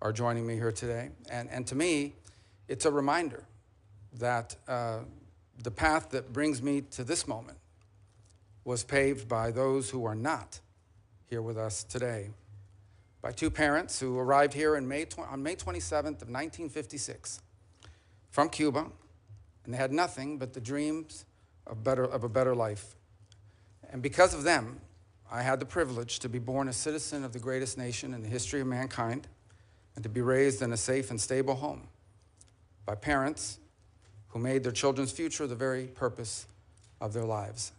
are joining me here today. And to me, it's a reminder that the path that brings me to this moment was paved by those who are not here with us today, by two parents who arrived here on May 27th of 1956 from Cuba, and they had nothing but the dreams of a better life. And because of them, I had the privilege to be born a citizen of the greatest nation in the history of mankind and to be raised in a safe and stable home by parents who made their children's future the very purpose of their lives.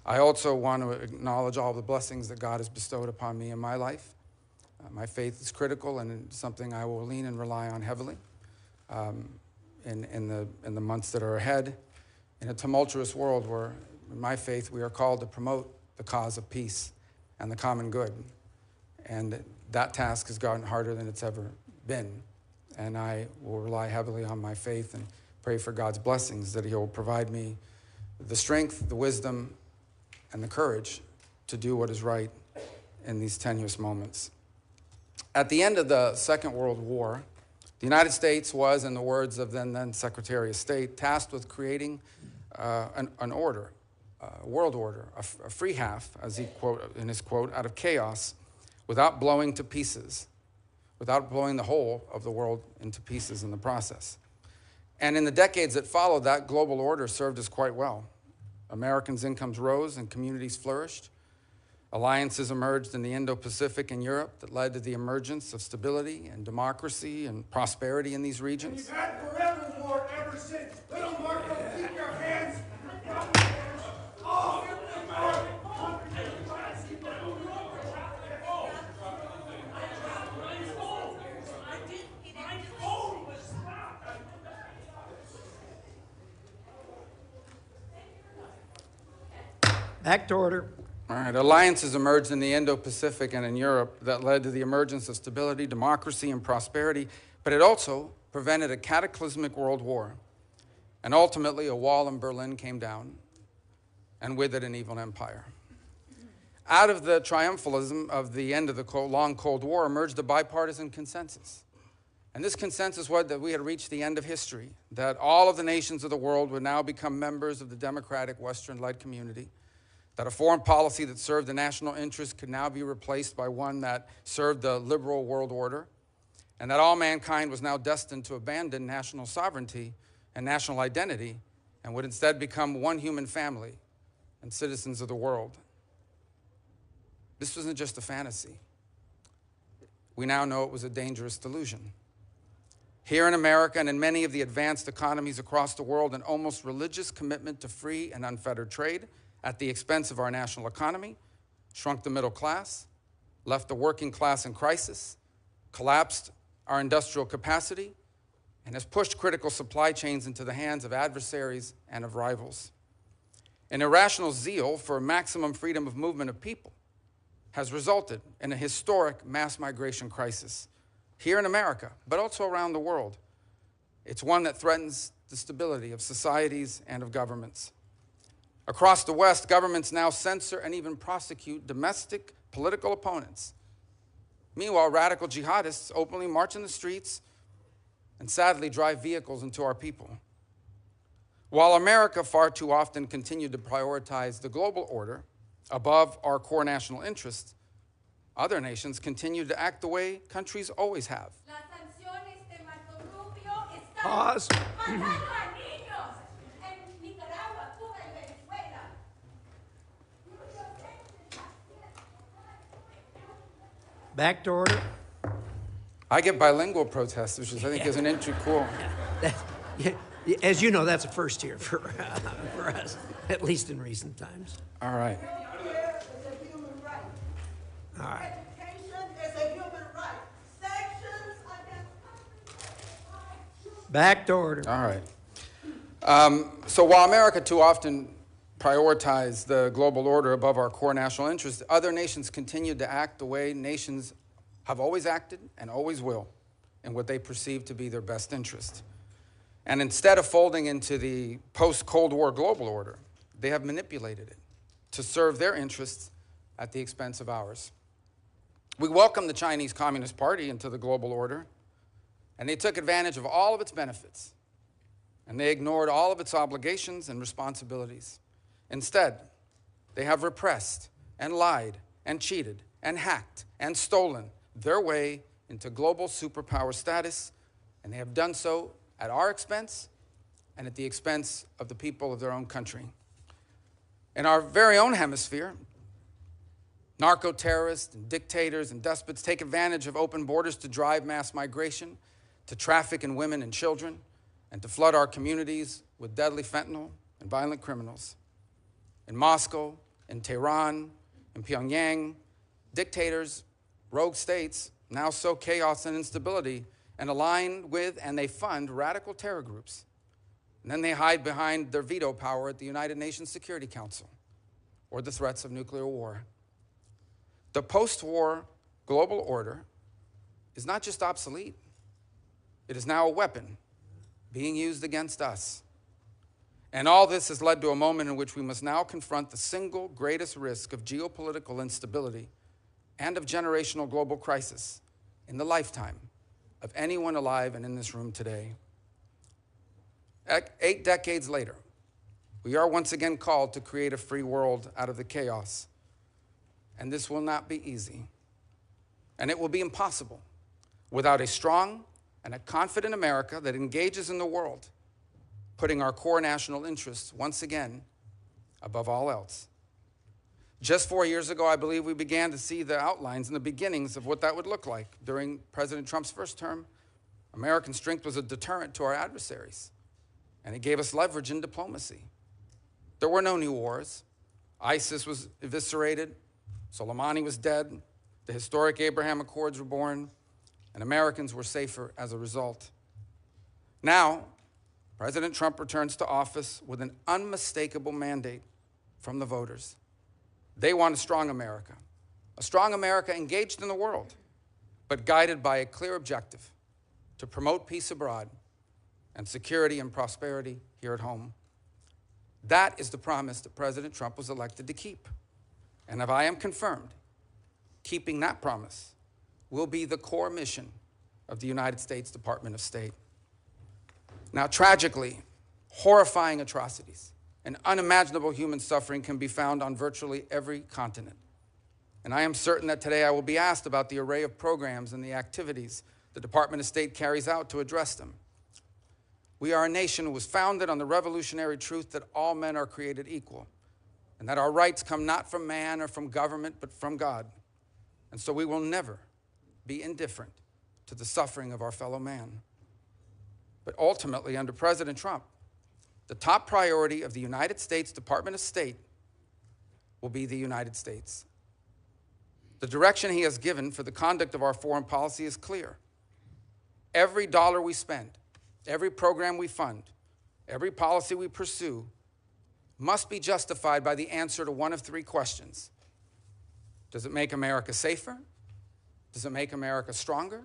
I also want to acknowledge all the blessings that God has bestowed upon me in my life. My faith is critical and something I will lean and rely on heavily in the months that are ahead. In a tumultuous world where, in my faith, we are called to promote the cause of peace and the common good. And that task has gotten harder than it's ever been. And I will rely heavily on my faith and pray for God's blessings, that He will provide me the strength, the wisdom, and the courage to do what is right in these tenuous moments. At the end of the Second World War, the United States was, in the words of then Secretary of State, tasked with creating an order, a world order, a free half, as he quote in his quote, out of chaos, without blowing to pieces, without blowing the whole of the world into pieces in the process. And in the decades that followed, that global order served us quite well. Americans' incomes rose and communities flourished. Alliances emerged in the Indo-Pacific and Europe that led to the emergence of stability and democracy and prosperity in these regions. We've had forever war ever since. Little Marco, keep your hands. Back to order. All right, alliances emerged in the Indo-Pacific and in Europe that led to the emergence of stability, democracy, and prosperity, but it also prevented a cataclysmic world war. And ultimately, a wall in Berlin came down, and with it, an evil empire. Out of the triumphalism of the end of the long Cold War emerged a bipartisan consensus. And this consensus was that we had reached the end of history, that all of the nations of the world would now become members of the democratic Western-led community, that a foreign policy that served the national interest could now be replaced by one that served the liberal world order, and that all mankind was now destined to abandon national sovereignty and national identity and would instead become one human family and citizens of the world. This wasn't just a fantasy. We now know it was a dangerous delusion. Here in America and in many of the advanced economies across the world, an almost religious commitment to free and unfettered trade at the expense of our national economy shrunk the middle class, left the working class in crisis, collapsed our industrial capacity, and has pushed critical supply chains into the hands of adversaries and of rivals. An irrational zeal for maximum freedom of movement of people has resulted in a historic mass migration crisis here in America, but also around the world. It's one that threatens the stability of societies and of governments. Across the West, governments now censor and even prosecute domestic political opponents. Meanwhile, radical jihadists openly march in the streets and sadly drive vehicles into our people. While America far too often continued to prioritize the global order above our core national interests, other nations continue to act the way countries always have. Pause. Back to order. I get bilingual protests, which is, I think, is an entry cool. As you know, that's a first here for us, at least in recent times. All right. All right. Education is a human right. Sanctions against... Back to order. All right. So while America too often prioritized the global order above our core national interests, other nations continued to act the way nations have always acted and always will in what they perceive to be their best interest. And instead of folding into the post-Cold War global order, they have manipulated it to serve their interests at the expense of ours. We welcomed the Chinese Communist Party into the global order, and they took advantage of all of its benefits, and they ignored all of its obligations and responsibilities. Instead, they have repressed and lied and cheated and hacked and stolen their way into global superpower status, and they have done so at our expense and at the expense of the people of their own country. In our very own hemisphere, narco-terrorists and dictators and despots take advantage of open borders to drive mass migration, to traffic in women and children, and to flood our communities with deadly fentanyl and violent criminals. In Moscow, in Tehran, in Pyongyang, dictators, rogue states now sow chaos and instability and align with and they fund radical terror groups. And then they hide behind their veto power at the United Nations Security Council or the threats of nuclear war. The post-war global order is not just obsolete, it is now a weapon being used against us. And all this has led to a moment in which we must now confront the single greatest risk of geopolitical instability and of generational global crisis in the lifetime of anyone alive and in this room today. 8 decades later, we are once again called to create a free world out of the chaos. And this will not be easy. And it will be impossible without a strong and a confident America that engages in the world, putting our core national interests once again above all else. Just 4 years ago, I believe we began to see the outlines and the beginnings of what that would look like. During President Trump's first term, American strength was a deterrent to our adversaries, and it gave us leverage in diplomacy. There were no new wars. ISIS was eviscerated. Soleimani was dead. The historic Abraham Accords were born, and Americans were safer as a result. Now, President Trump returns to office with an unmistakable mandate from the voters. They want a strong America engaged in the world, but guided by a clear objective to promote peace abroad and security and prosperity here at home. That is the promise that President Trump was elected to keep. And if I am confirmed, keeping that promise will be the core mission of the United States Department of State. Now, tragically, horrifying atrocities and unimaginable human suffering can be found on virtually every continent. And I am certain that today I will be asked about the array of programs and the activities the Department of State carries out to address them. We are a nation who was founded on the revolutionary truth that all men are created equal, and that our rights come not from man or from government, but from God. And so we will never be indifferent to the suffering of our fellow man. But ultimately, under President Trump, the top priority of the United States Department of State will be the United States. The direction he has given for the conduct of our foreign policy is clear. Every dollar we spend, every program we fund, every policy we pursue must be justified by the answer to one of 3 questions. Does it make America safer? Does it make America stronger?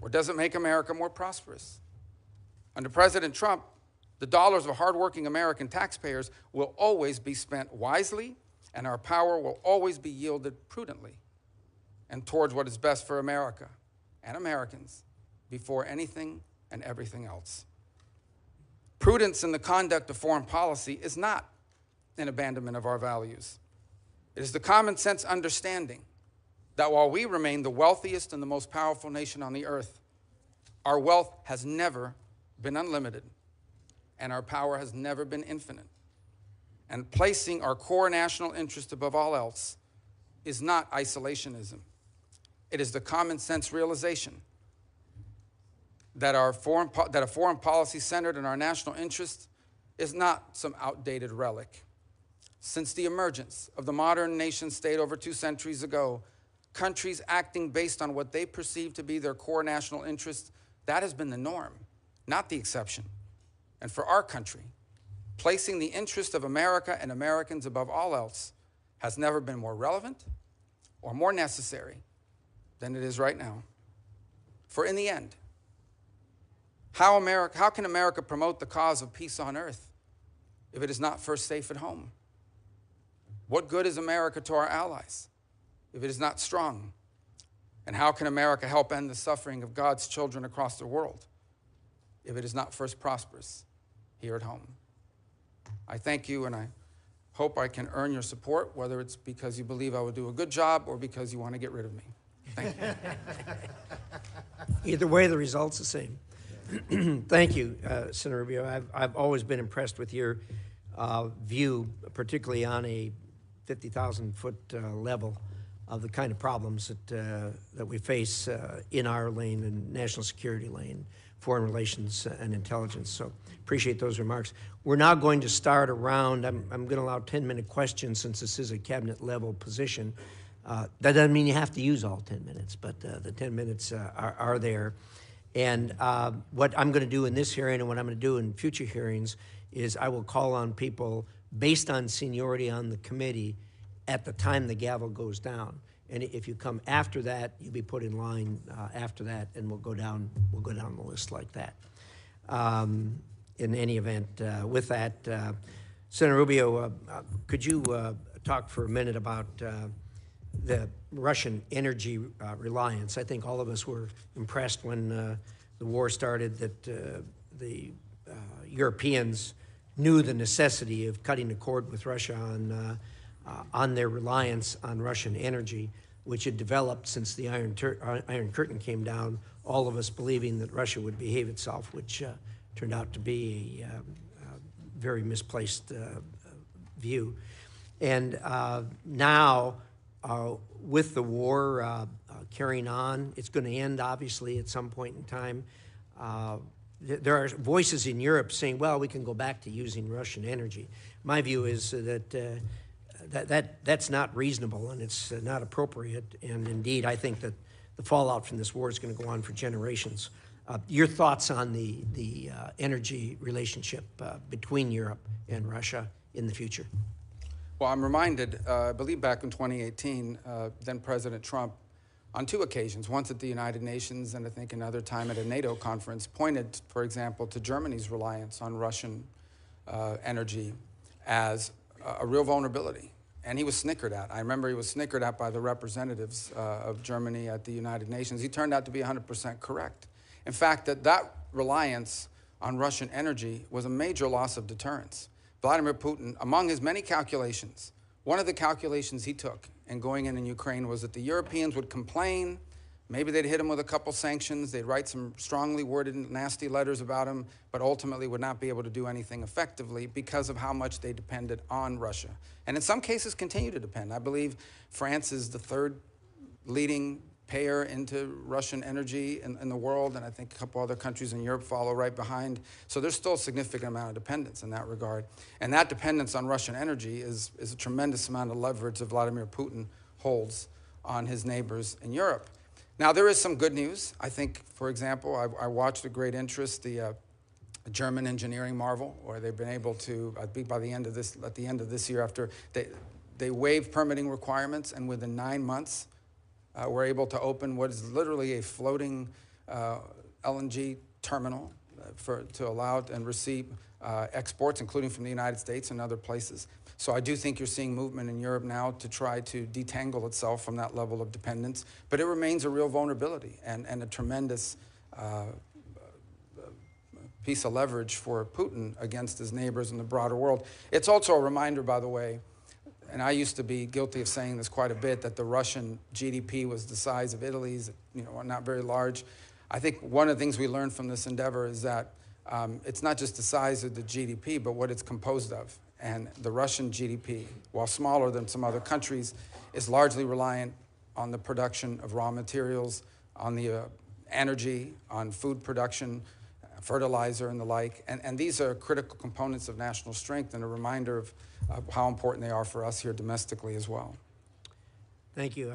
Or does it make America more prosperous? Under President Trump, the dollars of hardworking American taxpayers will always be spent wisely, and our power will always be yielded prudently and towards what is best for America and Americans before anything and everything else. Prudence in the conduct of foreign policy is not an abandonment of our values. It is the common sense understanding that while we remain the wealthiest and the most powerful nation on the earth, our wealth has never been unlimited, and our power has never been infinite. And placing our core national interest above all else is not isolationism. It is the common sense realization that a foreign policy centered in our national interest is not some outdated relic. Since the emergence of the modern nation state over 2 centuries ago, countries acting based on what they perceive to be their core national interest, that has been the norm, not the exception. And for our country, placing the interest of America and Americans above all else has never been more relevant or more necessary than it is right now. For in the end, how can America promote the cause of peace on earth if it is not first safe at home? What good is America to our allies if it is not strong? And how can America help end the suffering of God's children across the world if it is not first prosperous here at home? I thank you, and I hope I can earn your support, whether it's because you believe I will do a good job or because you want to get rid of me. Thank you. Either way, the result's the same. Thank you, Senator Rubio. I've always been impressed with your view, particularly on a 50,000-foot level, of the kind of problems that we face in our lane and national security lane, foreign relations and intelligence. So appreciate those remarks. We're now going to start a round. I'm going to allow 10-minute questions since this is a cabinet-level position. That doesn't mean you have to use all 10 minutes, but the 10 minutes are there. And what I'm going to do in this hearing and what I'm going to do in future hearings is I will call on people based on seniority on the committee at the time the gavel goes down. And if you come after that, you'll be put in line after that, and we'll go down the list like that. In any event, with that, Senator Rubio, could you talk for a minute about the Russian energy reliance? I think all of us were impressed when the war started that the Europeans knew the necessity of cutting the cord with Russia on their reliance on Russian energy, which had developed since the Iron Curtain came down, all of us believing that Russia would behave itself, which turned out to be a very misplaced view. And now, with the war carrying on, it's going to end, obviously, at some point in time. There are voices in Europe saying, well, we can go back to using Russian energy. My view is that that's not reasonable and it's not appropriate. And indeed, I think that the fallout from this war is going to go on for generations. Your thoughts on the energy relationship between Europe and Russia in the future? Well, I'm reminded, I believe back in 2018, then President Trump, on two occasions, once at the United Nations and I think another time at a NATO conference, pointed, for example, to Germany's reliance on Russian energy as a real vulnerability. And he was snickered at. I remember he was snickered at by the representatives of Germany at the United Nations. He turned out to be 100% correct. In fact, that reliance on Russian energy was a major loss of deterrence. Vladimir Putin, among his many calculations, one of the calculations he took in going in Ukraine was that the Europeans would complain, maybe they'd hit him with a couple sanctions, they'd write some strongly worded, nasty letters about him, but ultimately would not be able to do anything effectively because of how much they depended on Russia. And in some cases continue to depend. I believe France is the third leading payer into Russian energy in the world, and I think a couple other countries in Europe follow right behind. So there's still a significant amount of dependence in that regard. And that dependence on Russian energy is a tremendous amount of leverage that Vladimir Putin holds on his neighbors in Europe. Now, there is some good news. I think, for example, I watched with great interest the German engineering marvel, where they've been able to, I think at the end of this year, after they waived permitting requirements, and within 9 months, we're able to open what is literally a floating LNG terminal to allow and receive exports, including from the United States and other places. So I do think you're seeing movement in Europe now to try to detangle itself from that level of dependence, but it remains a real vulnerability and a tremendous piece of leverage for Putin against his neighbors in the broader world. It's also a reminder, by the way, and I used to be guilty of saying this quite a bit, that the Russian GDP was the size of Italy's, not very large. I think one of the things we learned from this endeavor is that it's not just the size of the GDP, but what it's composed of. And the Russian GDP, while smaller than some other countries, is largely reliant on the production of raw materials, on the energy, on food production, fertilizer and the like. And these are critical components of national strength and a reminder of how important they are for us here domestically as well. Thank you.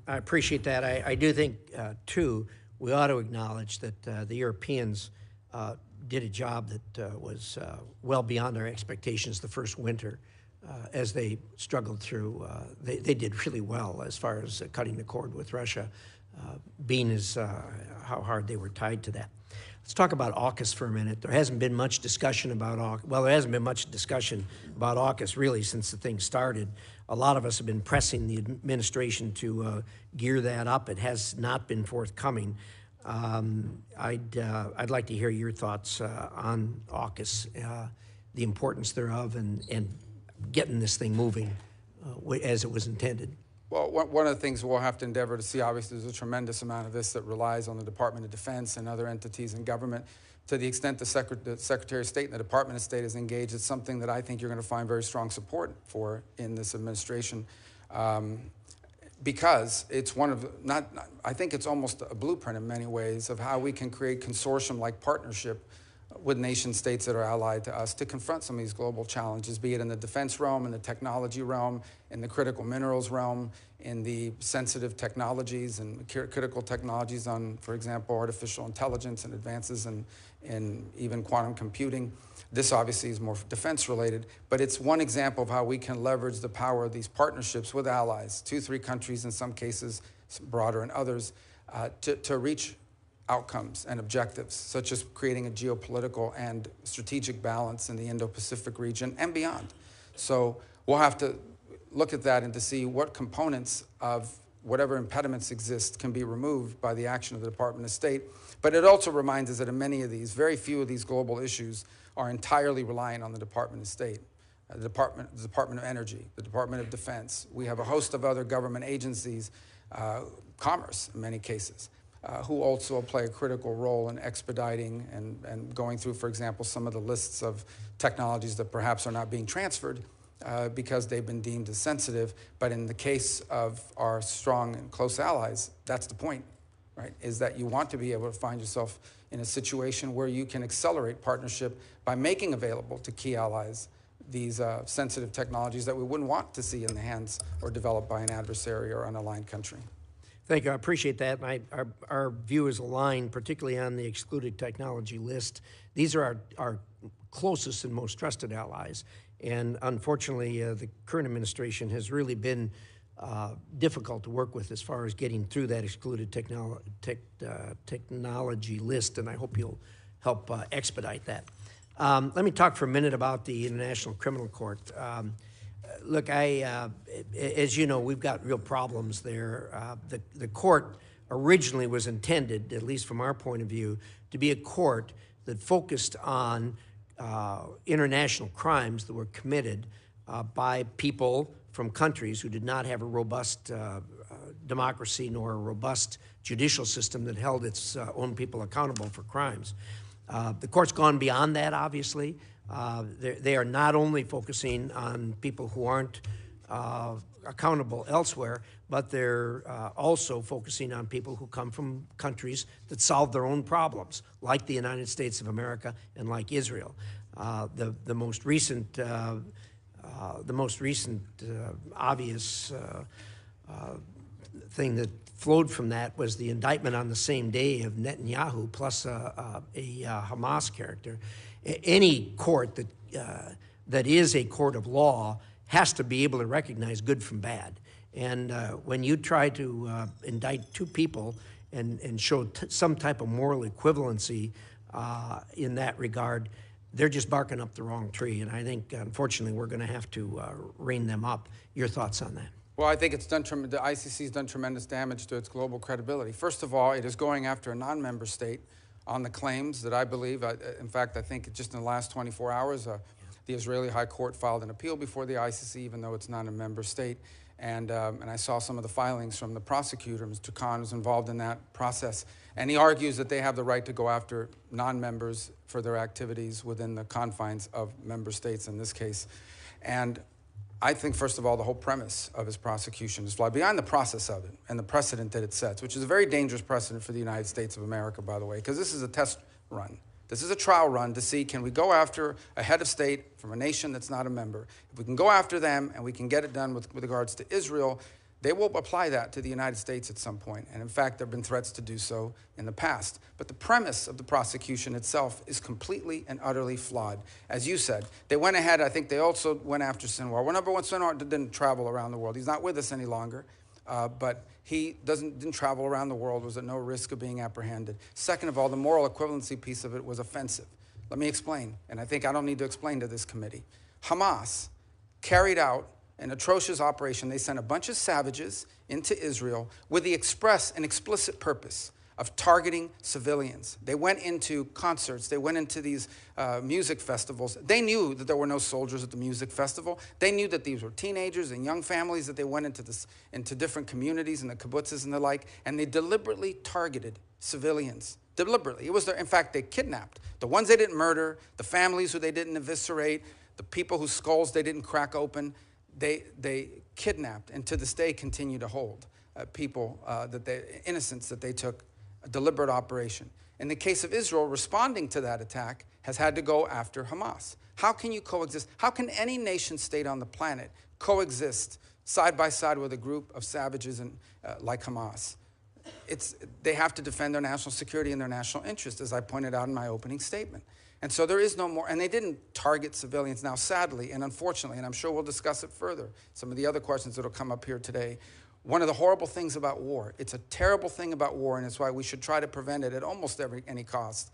I appreciate that. I do think, too, we ought to acknowledge that the Europeans did a job that was well beyond our expectations the first winter as they struggled through. They did really well as far as cutting the cord with Russia, being as how hard they were tied to that. Let's talk about AUKUS for a minute. There hasn't been much discussion about AUKUS. Well, there hasn't been much discussion about AUKUS really since the thing started. A lot of us have been pressing the administration to gear that up. It has not been forthcoming. I'd like to hear your thoughts on AUKUS, the importance thereof, and getting this thing moving as it was intended. Well, one of the things we'll have to endeavor to see, obviously, there's a tremendous amount of this that relies on the Department of Defense and other entities in government. To the extent the Secretary of State and the Department of State is engaged, it's something that I think you're going to find very strong support for in this administration, because it's one of, I think it's almost a blueprint in many ways of how we can create consortium-like partnership with nation states that are allied to us to confront some of these global challenges, be it in the defense realm, in the technology realm, in the critical minerals realm, in the sensitive technologies and critical technologies on, for example, artificial intelligence and advances in even quantum computing. This obviously is more defense related, but it's one example of how we can leverage the power of these partnerships with allies, 2-3 countries in some cases, broader in others, to reach outcomes and objectives, such as creating a geopolitical and strategic balance in the Indo-Pacific region and beyond. So we'll have to look at that and to see what components of whatever impediments exist can be removed by the action of the Department of State. But it also reminds us that in many of these, very few of these global issues are entirely reliant on the Department of State. The Department of Energy, the Department of Defense. We have a host of other government agencies, commerce in many cases, who also play a critical role in expediting and going through, for example, some of the lists of technologies that perhaps are not being transferred because they've been deemed as sensitive. But in the case of our strong and close allies, that's the point, right? Is that you want to be able to find yourself in a situation where you can accelerate partnership by making available to key allies these sensitive technologies that we wouldn't want to see in the hands or developed by an adversary or unaligned country. Thank you. I appreciate that. And our view is aligned, particularly on the excluded technology list. These are our closest and most trusted allies. And unfortunately, the current administration has really been difficult to work with as far as getting through that excluded technology list, and I hope you'll help expedite that. Let me talk for a minute about the International Criminal Court. Look, as you know, we've got real problems there. The court originally was intended, at least from our point of view, to be a court that focused on international crimes that were committed by people from countries who did not have a robust democracy nor a robust judicial system that held its own people accountable for crimes. The court's gone beyond that, obviously. They are not only focusing on people who aren't accountable elsewhere, but they're also focusing on people who come from countries that solve their own problems, like the United States of America and like Israel. The most recent obvious thing that flowed from that was the indictment on the same day of Netanyahu plus a Hamas character. Any court that is a court of law has to be able to recognize good from bad. And when you try to indict two people and show some type of moral equivalency in that regard, they're just barking up the wrong tree. And I think, unfortunately, we're going to have to rein them up. Your thoughts on that? Well, I think the ICC has done tremendous damage to its global credibility. First of all, it is going after a non-member state on the claims that I believe, in fact, I think just in the last 24 hours, the Israeli High Court filed an appeal before the ICC, even though it's not a member state. And I saw some of the filings from the prosecutor. Mr. Khan was involved in that process. And he argues that they have the right to go after non-members for their activities within the confines of member states in this case. And I think, first of all, the whole premise of his prosecution is flawed, beyond the process of it and the precedent that it sets, which is a very dangerous precedent for the United States of America, by the way, because this is a test run. This is a trial run to see, can we go after a head of state from a nation that's not a member? If we can go after them and we can get it done with regards to Israel, they will apply that to the United States at some point. And in fact, there have been threats to do so in the past. But the premise of the prosecution itself is completely and utterly flawed. As you said, they went ahead, I think they also went after Sinwar. Well, number one, Sinwar didn't travel around the world. He's not with us any longer. but he didn't travel around the world, was at no risk of being apprehended. Second of all, the moral equivalency piece of it was offensive. Let me explain, and I think I don't need to explain to this committee. Hamas carried out an atrocious operation. They sent a bunch of savages into Israel with the express and explicit purpose of targeting civilians. They went into concerts. They went into these music festivals. They knew that there were no soldiers at the music festival. They knew that these were teenagers and young families, that they went into different communities and the kibbutzes and the like, and they deliberately targeted civilians. Deliberately. It was in fact, they kidnapped the ones they didn't murder, the families who they didn't eviscerate, the people whose skulls they didn't crack open. They kidnapped, and to this day continue to hold people, innocents that they took. A deliberate operation. In the case of Israel, responding to that attack has had to go after Hamas. How can you coexist? How can any nation state on the planet coexist side by side with a group of savages like Hamas? They have to defend their national security and their national interest, as I pointed out in my opening statement. And so there is no more, and they didn't target civilians. Now, sadly and unfortunately, and I'm sure we'll discuss it further, some of the other questions that will come up here today, one of the horrible things about war, it's a terrible thing about war, and it's why we should try to prevent it at almost any cost,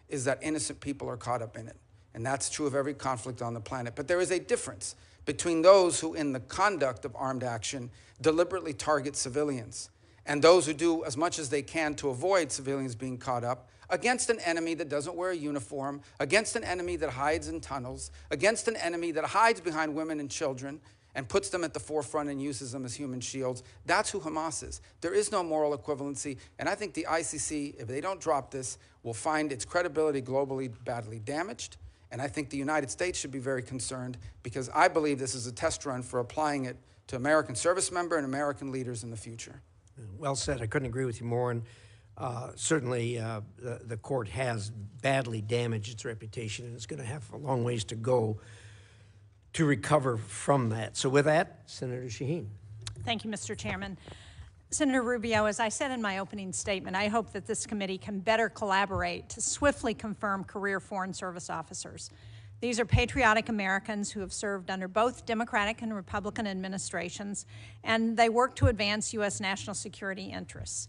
is that innocent people are caught up in it. And that's true of every conflict on the planet. But there is a difference between those who, in the conduct of armed action, deliberately target civilians, and those who do as much as they can to avoid civilians being caught up against an enemy that doesn't wear a uniform, against an enemy that hides in tunnels, against an enemy that hides behind women and children, and puts them at the forefront and uses them as human shields. That's who Hamas is. There is no moral equivalency, and I think the ICC, if they don't drop this, will find its credibility globally badly damaged, and I think the United States should be very concerned, because I believe this is a test run for applying it to American service member and American leaders in the future. Well said. I couldn't agree with you more, and certainly the court has badly damaged its reputation, and it's going to have a long ways to go to recover from that. So with that, Senator Shaheen. Thank you, Mr. Chairman. Senator Rubio, as I said in my opening statement, I hope that this committee can better collaborate to swiftly confirm career Foreign Service officers. These are patriotic Americans who have served under both Democratic and Republican administrations, and they work to advance U.S. national security interests.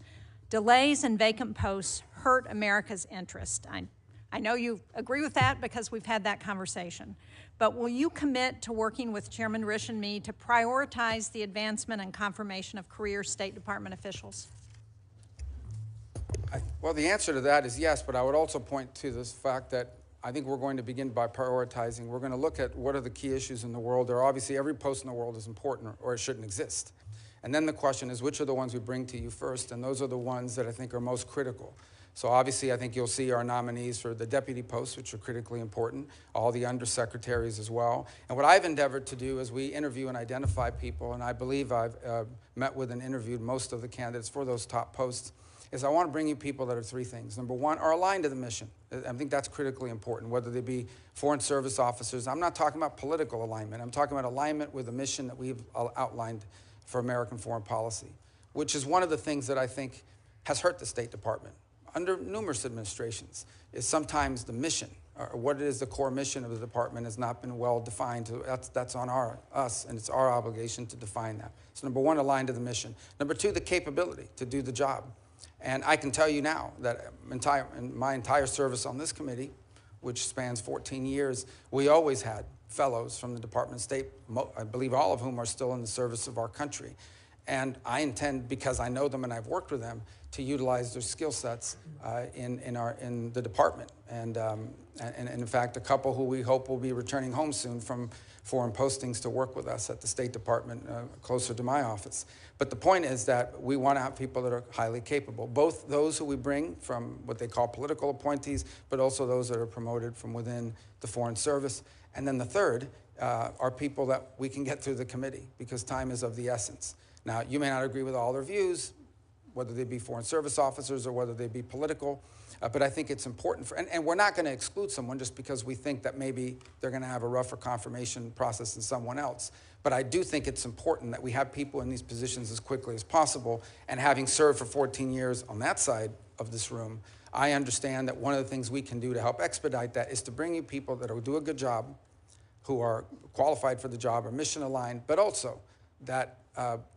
Delays in vacant posts hurt America's interest. I know you agree with that because we've had that conversation. But will you commit to working with Chairman Risch and me to prioritize the advancement and confirmation of career State Department officials? Well, the answer to that is yes, but I would also point to this fact that I think we're going to begin by prioritizing. We're going to look at what are the key issues in the world. There are obviously every post in the world is important or it shouldn't exist. And then the question is, which are the ones we bring to you first? And those are the ones that I think are most critical. So obviously, I think you'll see our nominees for the deputy posts, which are critically important, all the undersecretaries as well. And what I've endeavored to do is we interview and identify people, and I believe I've met with and interviewed most of the candidates for those top posts, is I want to bring you people that are three things. Number one, are aligned to the mission. I think that's critically important, whether they be Foreign Service officers. I'm not talking about political alignment. I'm talking about alignment with the mission that we've outlined for American foreign policy, which is one of the things that I think has hurt the State Department under numerous administrations, is sometimes the mission, or what it is the core mission of the department has not been well defined. So that's on us, and it's our obligation to define that. So number one, aligned to the mission. Number two, the capability to do the job. And I can tell you now that in my entire service on this committee, which spans 14 years, we always had fellows from the Department of State, I believe all of whom are still in the service of our country. And I intend, because I know them and I've worked with them, to utilize their skill sets in the department. And in fact, a couple who we hope will be returning home soon from foreign postings to work with us at the State Department closer to my office. But the point is that we want to have people that are highly capable, both those who we bring from what they call political appointees, but also those that are promoted from within the Foreign Service. And then the third are people that we can get through the committee, because time is of the essence. Now, you may not agree with all their views, whether they be Foreign Service officers or whether they be political, but I think it's important, and we're not going to exclude someone just because we think that maybe they're going to have a rougher confirmation process than someone else. But I do think it's important that we have people in these positions as quickly as possible, and having served for 14 years on that side of this room, I understand that one of the things we can do to help expedite that is to bring you people that will do a good job, who are qualified for the job, are mission aligned, but also that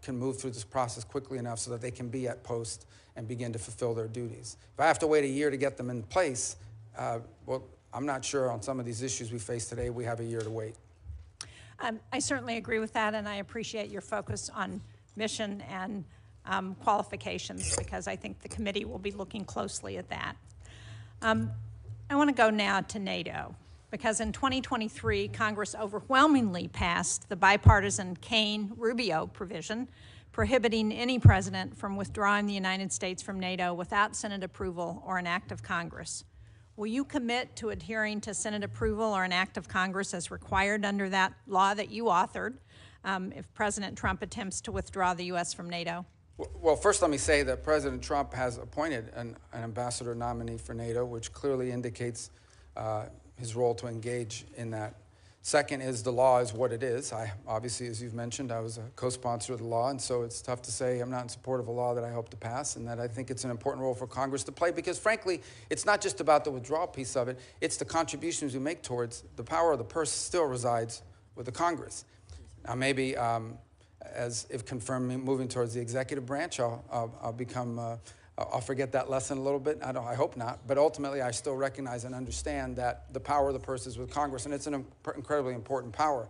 can move through this process quickly enough so that they can be at post and begin to fulfill their duties. If I have to wait a year to get them in place, well, I'm not sure on some of these issues we face today we have a year to wait. I certainly agree with that, and I appreciate your focus on mission and qualifications, because I think the committee will be looking closely at that. I want to go now to NATO, because in 2023, Congress overwhelmingly passed the bipartisan Kaine-Rubio provision prohibiting any president from withdrawing the United States from NATO without Senate approval or an act of Congress. Will you commit to adhering to Senate approval or an act of Congress as required under that law that you authored if President Trump attempts to withdraw the U.S. from NATO? Well, first let me say that President Trump has appointed an ambassador nominee for NATO, which clearly indicates his role to engage in that. Second is the law is what it is. Obviously, as you've mentioned, I was a co-sponsor of the law, and so it's tough to say I'm not in support of a law that I hope to pass, and that I think it's an important role for Congress to play, because frankly, it's not just about the withdrawal piece of it, it's the contributions we make towards the power of the purse still resides with the Congress. Now maybe, as if confirmed, moving towards the executive branch, I'll become I'll forget that lesson a little bit. I hope not. But ultimately, I still recognize and understand that the power of the purse is with Congress, and it's an incredibly important power.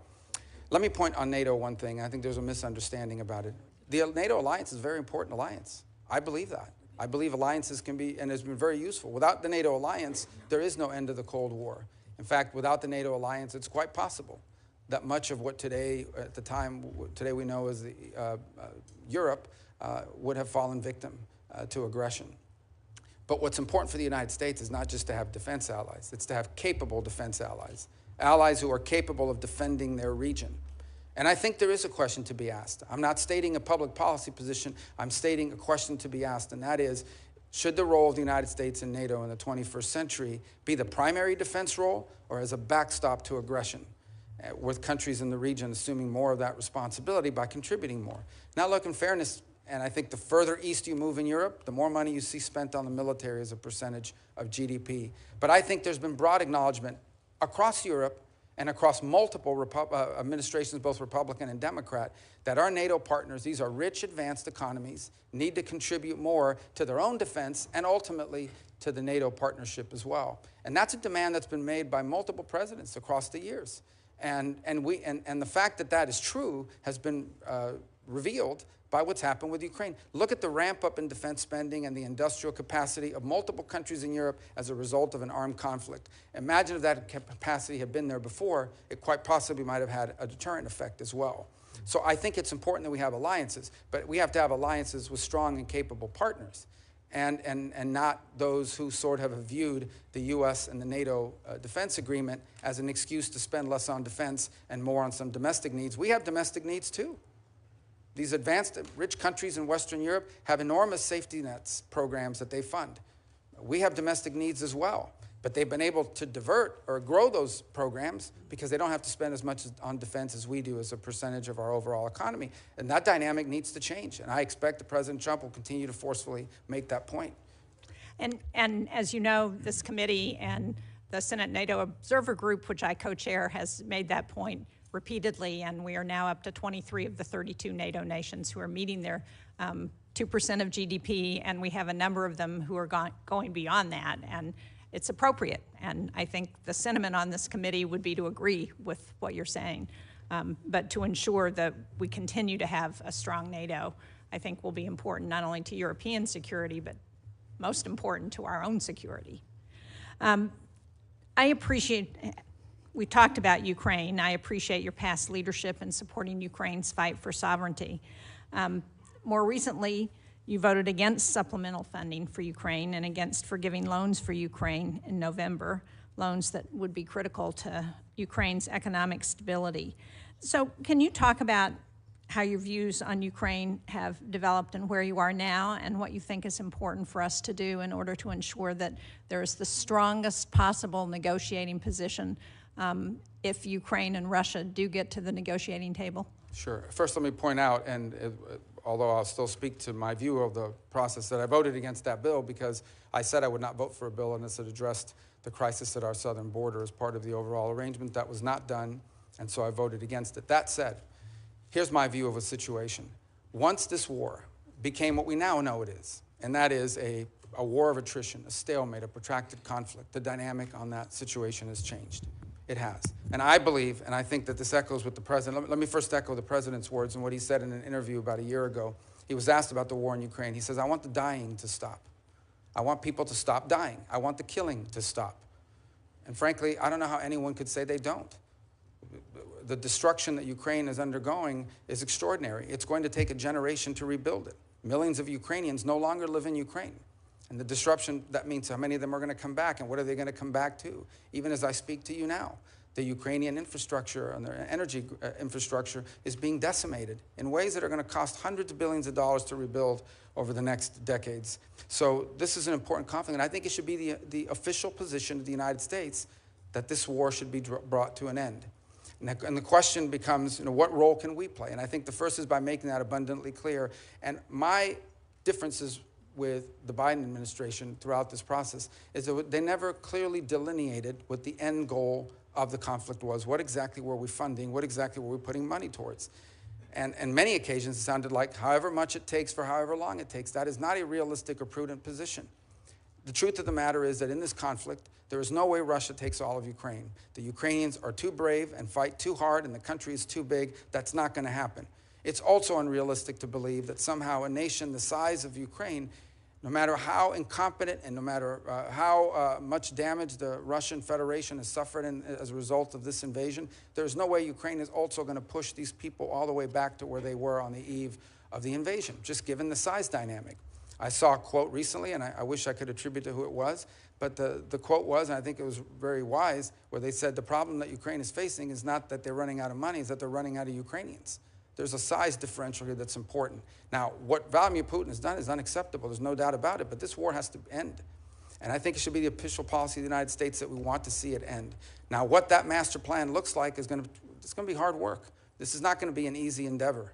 Let me point on NATO one thing. I think there's a misunderstanding about it. The NATO alliance is a very important alliance. I believe that. I believe alliances can be, and has been very useful. Without the NATO alliance, there is no end to the Cold War. In fact, without the NATO alliance, it's quite possible that much of what today, at the time, today we know as the, Europe, would have fallen victim to aggression. But what's important for the United States is not just to have defense allies, it's to have capable defense allies, allies who are capable of defending their region. And I think there is a question to be asked. I'm not stating a public policy position, I'm stating a question to be asked, and that is, should the role of the United States in NATO in the 21st century be the primary defense role, or as a backstop to aggression, with countries in the region assuming more of that responsibility by contributing more? Now look, in fairness, and I think the further east you move in Europe, the more money you see spent on the military as a percentage of GDP. But I think there's been broad acknowledgement across Europe and across multiple administrations, both Republican and Democrat, that our NATO partners, these are rich, advanced economies, need to contribute more to their own defense and ultimately to the NATO partnership as well. And that's a demand that's been made by multiple presidents across the years. And the fact that that is true has been revealed by what's happened with Ukraine. Look at the ramp up in defense spending and the industrial capacity of multiple countries in Europe as a result of an armed conflict. Imagine if that capacity had been there before, it quite possibly might have had a deterrent effect as well. So I think it's important that we have alliances, but we have to have alliances with strong and capable partners, and not those who sort of have viewed the U.S. and the NATO defense agreement as an excuse to spend less on defense and more on some domestic needs. We have domestic needs too. These advanced, rich countries in Western Europe have enormous safety nets programs that they fund. We have domestic needs as well, but they've been able to divert or grow those programs because they don't have to spend as much on defense as we do as a percentage of our overall economy. And that dynamic needs to change, and I expect that President Trump will continue to forcefully make that point. And as you know, this committee and the Senate NATO Observer Group, which I co-chair, has made that point repeatedly, and we are now up to 23 of the 32 NATO nations who are meeting their 2% of GDP, and we have a number of them who are going beyond that, and it's appropriate. And I think the sentiment on this committee would be to agree with what you're saying, but to ensure that we continue to have a strong NATO, I think will be important not only to European security, but most important to our own security. I appreciate, we talked about Ukraine. I appreciate your past leadership in supporting Ukraine's fight for sovereignty. More recently, you voted against supplemental funding for Ukraine and against forgiving loans for Ukraine in November, loans that would be critical to Ukraine's economic stability. So can you talk about how your views on Ukraine have developed and where you are now, and what you think is important for us to do in order to ensure that there is the strongest possible negotiating position if Ukraine and Russia do get to the negotiating table? Sure. First, let me point out, and although I'll still speak to my view of the process, that I voted against that bill because I said I would not vote for a bill unless it addressed the crisis at our southern border as part of the overall arrangement. That was not done, and so I voted against it. That said, here's my view of a situation. once this war became what we now know it is, and that is a war of attrition, a stalemate, a protracted conflict, the dynamic on that situation has changed. It has. And I believe, and I think that this echoes with the president. Let me first echo the president's words and what he said in an interview about a year ago. He was asked about the war in Ukraine. He says, I want the dying to stop. I want people to stop dying. I want the killing to stop. And frankly, I don't know how anyone could say they don't. The destruction that Ukraine is undergoing is extraordinary. It's going to take a generation to rebuild it. Millions of Ukrainians no longer live in Ukraine. And the disruption, that means how many of them are going to come back, and what are they going to come back to? Even as I speak to you now, the Ukrainian infrastructure and their energy infrastructure is being decimated in ways that are going to cost hundreds of billions of dollars to rebuild over the next decades. So this is an important conflict, and I think it should be the official position of the United States that this war should be brought to an end. And the question becomes, what role can we play? And I think the first is by making that abundantly clear. And my differences with the Biden administration throughout this process is that they never clearly delineated what the end goal of the conflict was. What exactly were we funding? What exactly were we putting money towards? And on many occasions, it sounded like however much it takes for however long it takes. That is not a realistic or prudent position. The truth of the matter is that in this conflict, there is no way Russia takes all of Ukraine. The Ukrainians are too brave and fight too hard, and the country is too big. That's not going to happen. It's also unrealistic to believe that somehow a nation the size of Ukraine, no matter how incompetent and no matter how much damage the Russian Federation has suffered as a result of this invasion, there's no way Ukraine is also going to push these people all the way back to where they were on the eve of the invasion, just given the size dynamic. I saw a quote recently, and I wish I could attribute to who it was, but the quote was, and I think it was very wise, where they said the problem that Ukraine is facing is not that they're running out of money, it's that they're running out of Ukrainians. There's a size differential here that's important. Now, what Vladimir Putin has done is unacceptable. There's no doubt about it, but this war has to end. And I think it should be the official policy of the United States that we want to see it end. Now, what that master plan looks like is it's going to be hard work. This is not going to be an easy endeavor.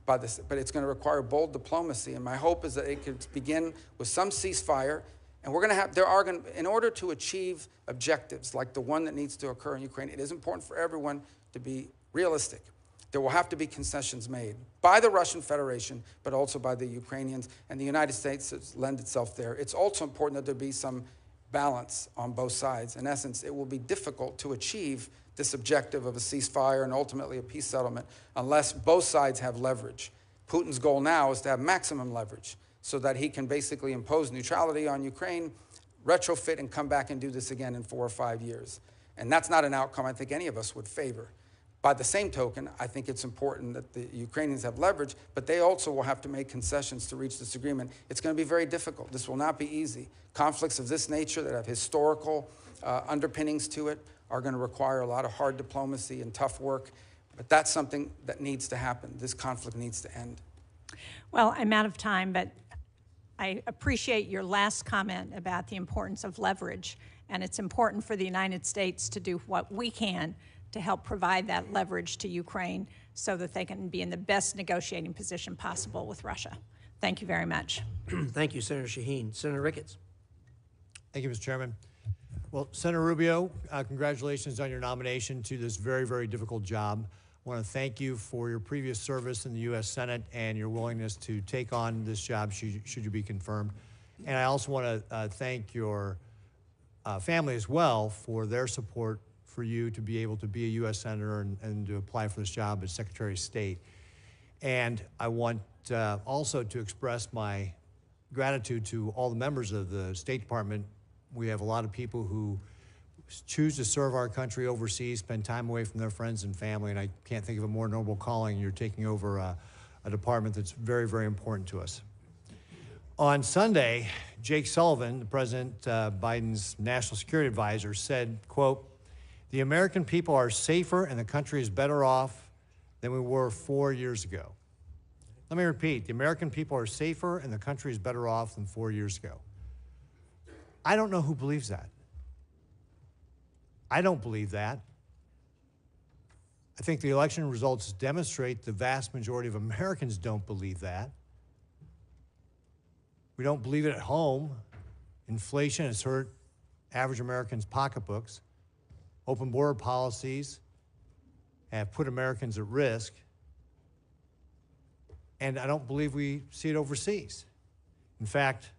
But it's going to require bold diplomacy, and my hope is that it could begin with some ceasefire, and in order to achieve objectives like the one that needs to occur in Ukraine, it is important for everyone to be realistic. There will have to be concessions made by the Russian Federation, but also by the Ukrainians, and the United States has lent itself there. It's also important that there be some balance on both sides. In essence, it will be difficult to achieve this objective of a ceasefire and ultimately a peace settlement unless both sides have leverage. Putin's goal now is to have maximum leverage so that he can basically impose neutrality on Ukraine, retrofit, and come back and do this again in 4 or 5 years. And that's not an outcome I think any of us would favor. By the same token, I think it's important that the Ukrainians have leverage, but they also will have to make concessions to reach this agreement. It's going to be very difficult. This will not be easy. Conflicts of this nature that have historical underpinnings to it are going to require a lot of hard diplomacy and tough work, but that's something that needs to happen. This conflict needs to end. Well, I'm out of time, but I appreciate your last comment about the importance of leverage, and it's important for the United States to do what we can to help provide that leverage to Ukraine so that they can be in the best negotiating position possible with Russia. Thank you very much. Thank you, Senator Shaheen. Senator Ricketts. Thank you, Mr. Chairman. Well, Senator Rubio, congratulations on your nomination to this very, very difficult job. I want to thank you for your previous service in the U.S. Senate and your willingness to take on this job should you be confirmed. And I also want to thank your family as well for their support for you to be able to be a U.S. Senator and to apply for this job as Secretary of State. And I want also to express my gratitude to all the members of the State Department. We have a lot of people who choose to serve our country overseas, spend time away from their friends and family, and I can't think of a more noble calling. You're taking over a department that's very, very important to us. On Sunday, Jake Sullivan, the President Biden's national security advisor, said, quote, "The American people are safer and the country is better off than we were 4 years ago." Let me repeat, the American people are safer and the country is better off than 4 years ago. I don't know who believes that. I don't believe that. I think the election results demonstrate the vast majority of Americans don't believe that. We don't believe it at home. Inflation has hurt average Americans' pocketbooks. Open border policies have put Americans at risk. And I don't believe we see it overseas. In fact,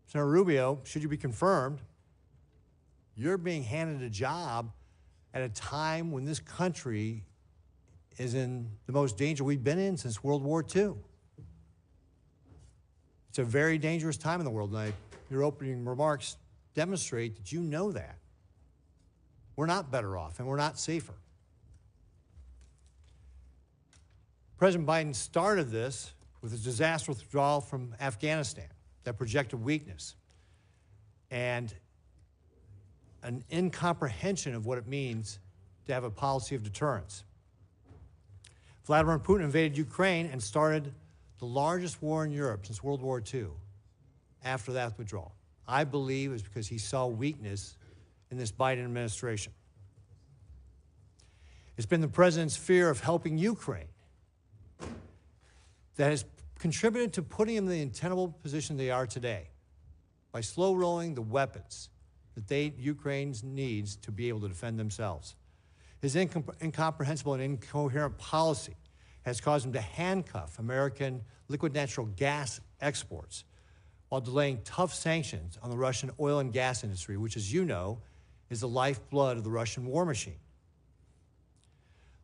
Senator Rubio, should you be confirmed, you're being handed a job at a time when this country is in the most danger we've been in since World War II. It's a very dangerous time in the world, and your opening remarks demonstrate that you know that. We're not better off, and we're not safer. President Biden started this with a disastrous withdrawal from Afghanistan that projected weakness and an incomprehension of what it means to have a policy of deterrence. Vladimir Putin invaded Ukraine and started the largest war in Europe since World War II after that withdrawal. I believe it's because he saw weakness in this Biden administration. It's been the president's fear of helping Ukraine that has contributed to putting them in the untenable position they are today by slow rolling the weapons that Ukraine needs to be able to defend themselves. His incomprehensible and incoherent policy has caused him to handcuff American liquid natural gas exports while delaying tough sanctions on the Russian oil and gas industry, which, as you know, is the lifeblood of the Russian war machine.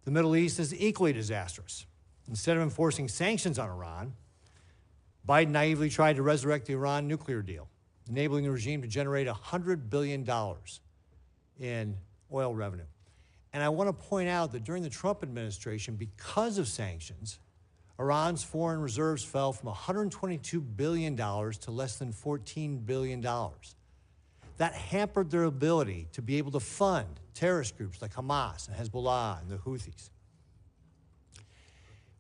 The Middle East is equally disastrous. Instead of enforcing sanctions on Iran, Biden naively tried to resurrect the Iran nuclear deal, enabling the regime to generate $100 billion in oil revenue. And I want to point out that during the Trump administration, because of sanctions, Iran's foreign reserves fell from $122 billion to less than $14 billion. That hampered their ability to be able to fund terrorist groups like Hamas and Hezbollah and the Houthis.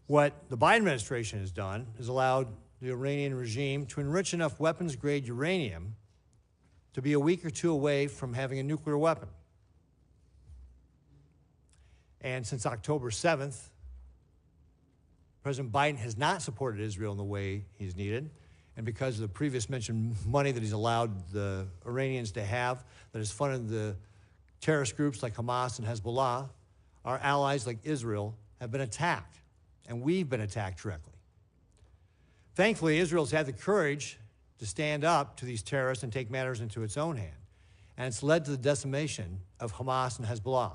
What the Biden administration has done is allowed the Iranian regime to enrich enough weapons-grade uranium to be a week or two away from having a nuclear weapon. And since October 7th, President Biden has not supported Israel in the way he's needed. And because of the previous mentioned money that he's allowed the Iranians to have, that has funded the terrorist groups like Hamas and Hezbollah, our allies like Israel have been attacked, and we've been attacked directly. Thankfully, Israel's had the courage to stand up to these terrorists and take matters into its own hand, and it's led to the decimation of Hamas and Hezbollah.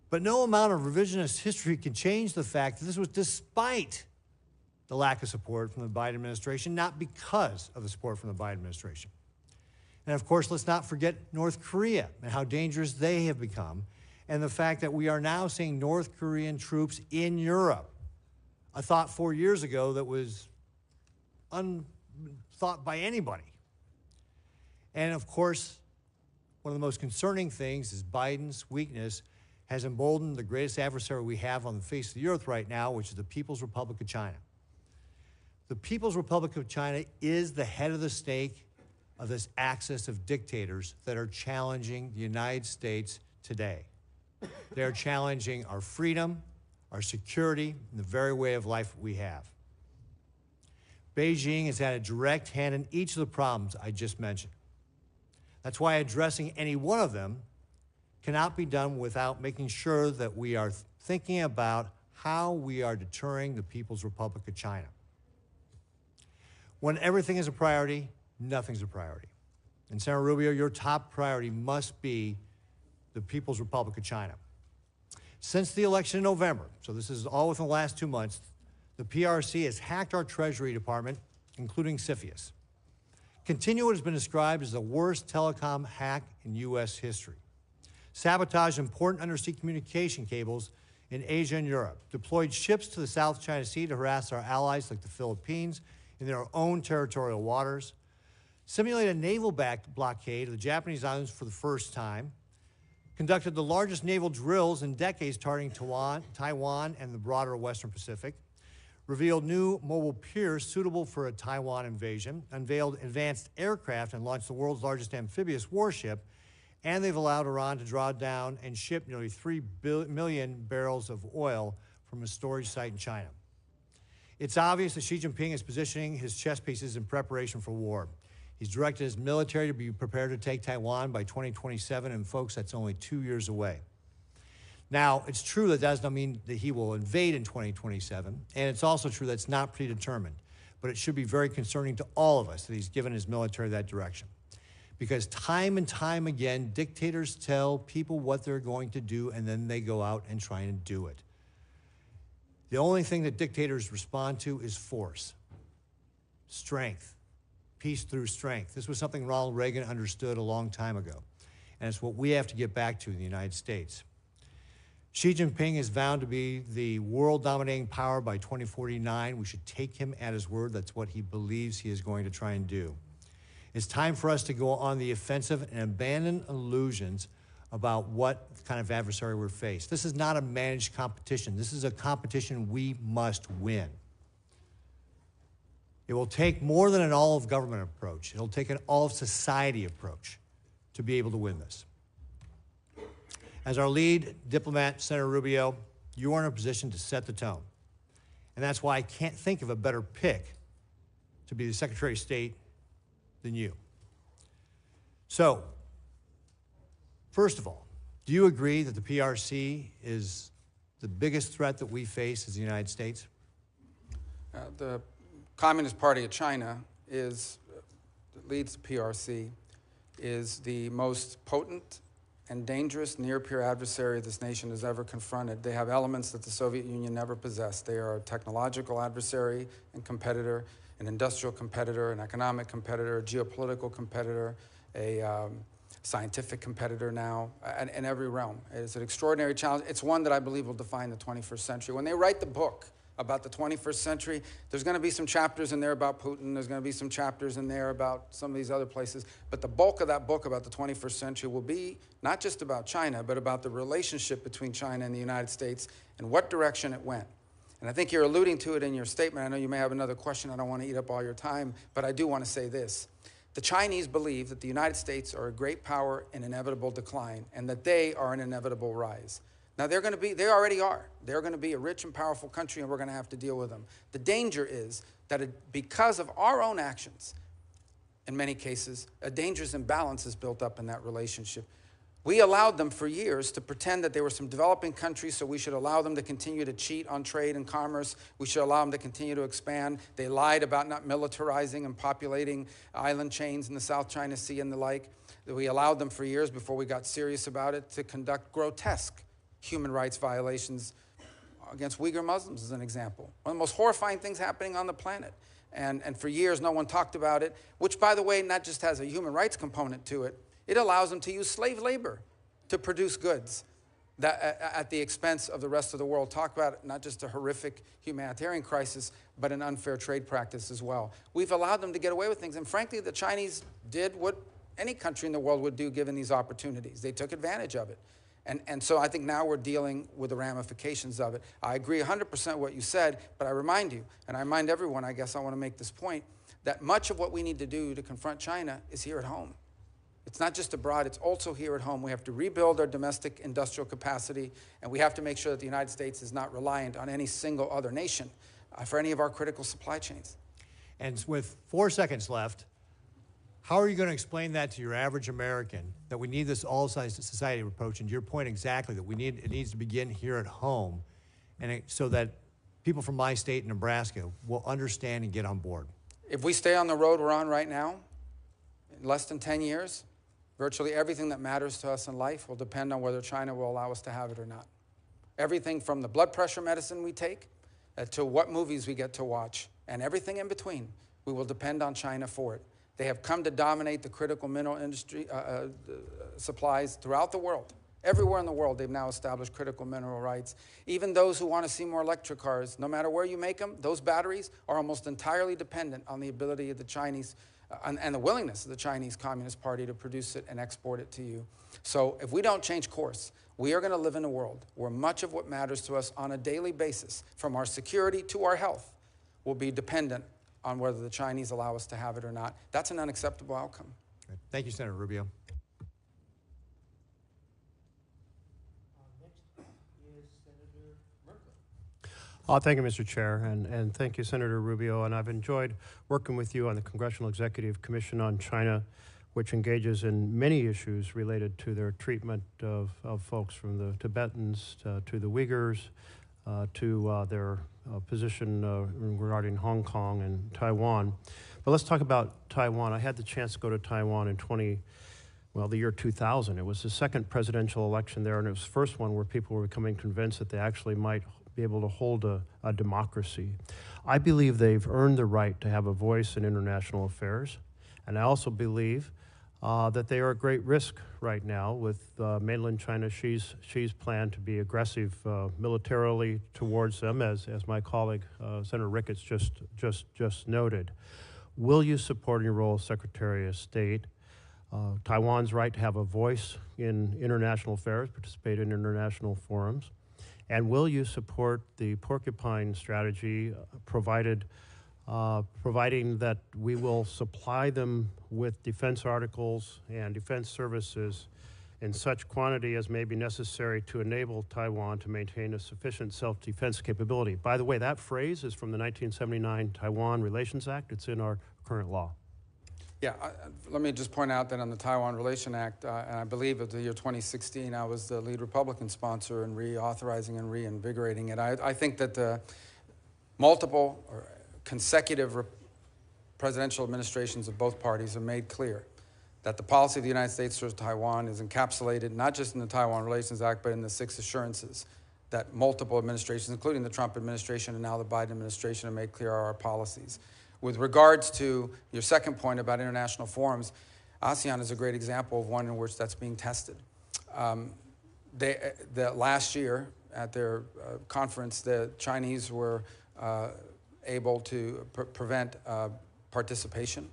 But no amount of revisionist history can change the fact that this was despite the lack of support from the Biden administration, not because of the support from the Biden administration. And of course, let's not forget North Korea and how dangerous they have become, and the fact that we are now seeing North Korean troops in Europe. A thought 4 years ago that was unthought by anybody. And of course, one of the most concerning things is Biden's weakness has emboldened the greatest adversary we have on the face of the earth right now, which is the People's Republic of China. The People's Republic of China is the head of the snake of this axis of dictators that are challenging the United States today. They are challenging our freedom, our security, and the very way of life we have. Beijing has had a direct hand in each of the problems I just mentioned. That's why addressing any one of them cannot be done without making sure that we are thinking about how we are deterring the People's Republic of China. When everything is a priority, nothing's a priority. And Senator Rubio, your top priority must be the People's Republic of China. Since the election in November, so this is all within the last 2 months, the PRC has hacked our Treasury Department, including CFIUS. Continue what has been described as the worst telecom hack in U.S. history. Sabotaged important undersea communication cables in Asia and Europe. Deployed ships to the South China Sea to harass our allies like the Philippines in their own territorial waters. Simulated a naval blockade of the Japanese islands for the first time. Conducted the largest naval drills in decades targeting Taiwan and the broader Western Pacific. Revealed new mobile piers suitable for a Taiwan invasion. Unveiled advanced aircraft and launched the world's largest amphibious warship. And they've allowed Iran to draw down and ship nearly 3 million barrels of oil from a storage site in China. It's obvious that Xi Jinping is positioning his chess pieces in preparation for war. He's directed his military to be prepared to take Taiwan by 2027, and folks, that's only 2 years away. Now, it's true that does not mean that he will invade in 2027, and it's also true that it's not predetermined. But it should be very concerning to all of us that he's given his military that direction. Because time and time again, dictators tell people what they're going to do, and then they go out and try and do it. The only thing that dictators respond to is force, strength, peace through strength. This was something Ronald Reagan understood a long time ago, and it's what we have to get back to in the United States. Xi Jinping is vowed to be the world dominating power by 2049. We should take him at his word. That's what he believes he is going to try and do. It's time for us to go on the offensive and abandon illusions about what kind of adversary we're faced. This is not a managed competition. This is a competition we must win. It will take more than an all-of-government approach. It'll take an all-of-society approach to be able to win this. As our lead diplomat, Senator Rubio, you are in a position to set the tone. And that's why I can't think of a better pick to be the Secretary of State than you. So, first of all, do you agree that the PRC is the biggest threat that we face as the United States? The Communist Party of China that leads the PRC, is the most potent and dangerous near-peer adversary this nation has ever confronted. They have elements that the Soviet Union never possessed. They are a technological adversary and competitor, an industrial competitor, an economic competitor, a geopolitical competitor, a scientific competitor now, in every realm. It's an extraordinary challenge. It's one that I believe will define the 21st century. When they write the book about the 21st century, there's going to be some chapters in there about Putin, there's going to be some chapters in there about some of these other places, but the bulk of that book about the 21st century will be not just about China, but about the relationship between China and the United States and what direction it went. And I think you're alluding to it in your statement. I know you may have another question. I don't want to eat up all your time, but I do want to say this. The Chinese believe that the United States are a great power in inevitable decline and that they are an inevitable rise. Now, they already are. They're going to be a rich and powerful country, and we're going to have to deal with them. The danger is that because of our own actions, in many cases, a dangerous imbalance is built up in that relationship. We allowed them for years to pretend that they were some developing countries, so we should allow them to continue to cheat on trade and commerce. We should allow them to continue to expand. They lied about not militarizing and populating island chains in the South China Sea and the like. We allowed them for years before we got serious about it to conduct grotesque human rights violations against Uyghur Muslims, as an example. One of the most horrifying things happening on the planet. And for years, no one talked about it, which, by the way, not just has a human rights component to it, it allows them to use slave labor to produce goods that, at the expense of the rest of the world. Talk about it, not just a horrific humanitarian crisis, but an unfair trade practice as well. We've allowed them to get away with things. And frankly, the Chinese did what any country in the world would do given these opportunities. They took advantage of it. And so I think now we're dealing with the ramifications of it. I agree 100% what you said, but I remind you, and I remind everyone, I guess I want to make this point, that much of what we need to do to confront China is here at home. It's not just abroad, it's also here at home. We have to rebuild our domestic industrial capacity, and we have to make sure that the United States is not reliant on any single other nation for any of our critical supply chains. And with 4 seconds left, how are you going to explain that to your average American, that we need this all-society approach, and your point exactly, that it needs to begin here at home, and so that people from my state, Nebraska, will understand and get on board? If we stay on the road we're on right now, in less than 10 years, virtually everything that matters to us in life will depend on whether China will allow us to have it or not. Everything from the blood pressure medicine we take to what movies we get to watch, and everything in between, we will depend on China for it. They have come to dominate the critical mineral industry supplies throughout the world. Everywhere in the world, they've now established critical mineral rights. Even those who want to see more electric cars, no matter where you make them, those batteries are almost entirely dependent on the ability of the Chinese and the willingness of the Chinese Communist Party to produce it and export it to you. So if we don't change course, we are going to live in a world where much of what matters to us on a daily basis, from our security to our health, will be dependent on whether the Chinese allow us to have it or not. That's an unacceptable outcome. Thank you, Senator Rubio. Thank you, Mr. Chair, and thank you, Senator Rubio. And I've enjoyed working with you on the Congressional Executive Commission on China. which engages in many issues related to their treatment of folks from the Tibetans to the Uyghurs, to their position regarding Hong Kong and Taiwan. But let's talk about Taiwan. I had the chance to go to Taiwan in the year 2000. It was the second presidential election there, and it was the first one where people were becoming convinced that they actually might be able to hold a democracy. I believe they've earned the right to have a voice in international affairs, and I also believe that they are at great risk right now with mainland China, Xi's plan to be aggressive militarily towards them, as my colleague Senator Ricketts just noted. Will you support in your role as Secretary of State Taiwan's right to have a voice in international affairs, participate in international forums? And will you support the porcupine strategy providing that we will supply them with defense articles and defense services in such quantity as may be necessary to enable Taiwan to maintain a sufficient self-defense capability? By the way, that phrase is from the 1979 Taiwan Relations Act. It's in our current law. Yeah, let me just point out that on the Taiwan Relation Act, and I believe of the year 2016, I was the lead Republican sponsor in reauthorizing and reinvigorating it. I think that the multiple or consecutive presidential administrations of both parties have made clear that the policy of the United States towards Taiwan is encapsulated not just in the Taiwan Relations Act, but in the 6 assurances that multiple administrations, including the Trump administration and now the Biden administration, have made clear are our policies. With regards to your second point about international forums, ASEAN is a great example of one in which that's being tested. Last year at their conference, the Chinese were able to prevent participation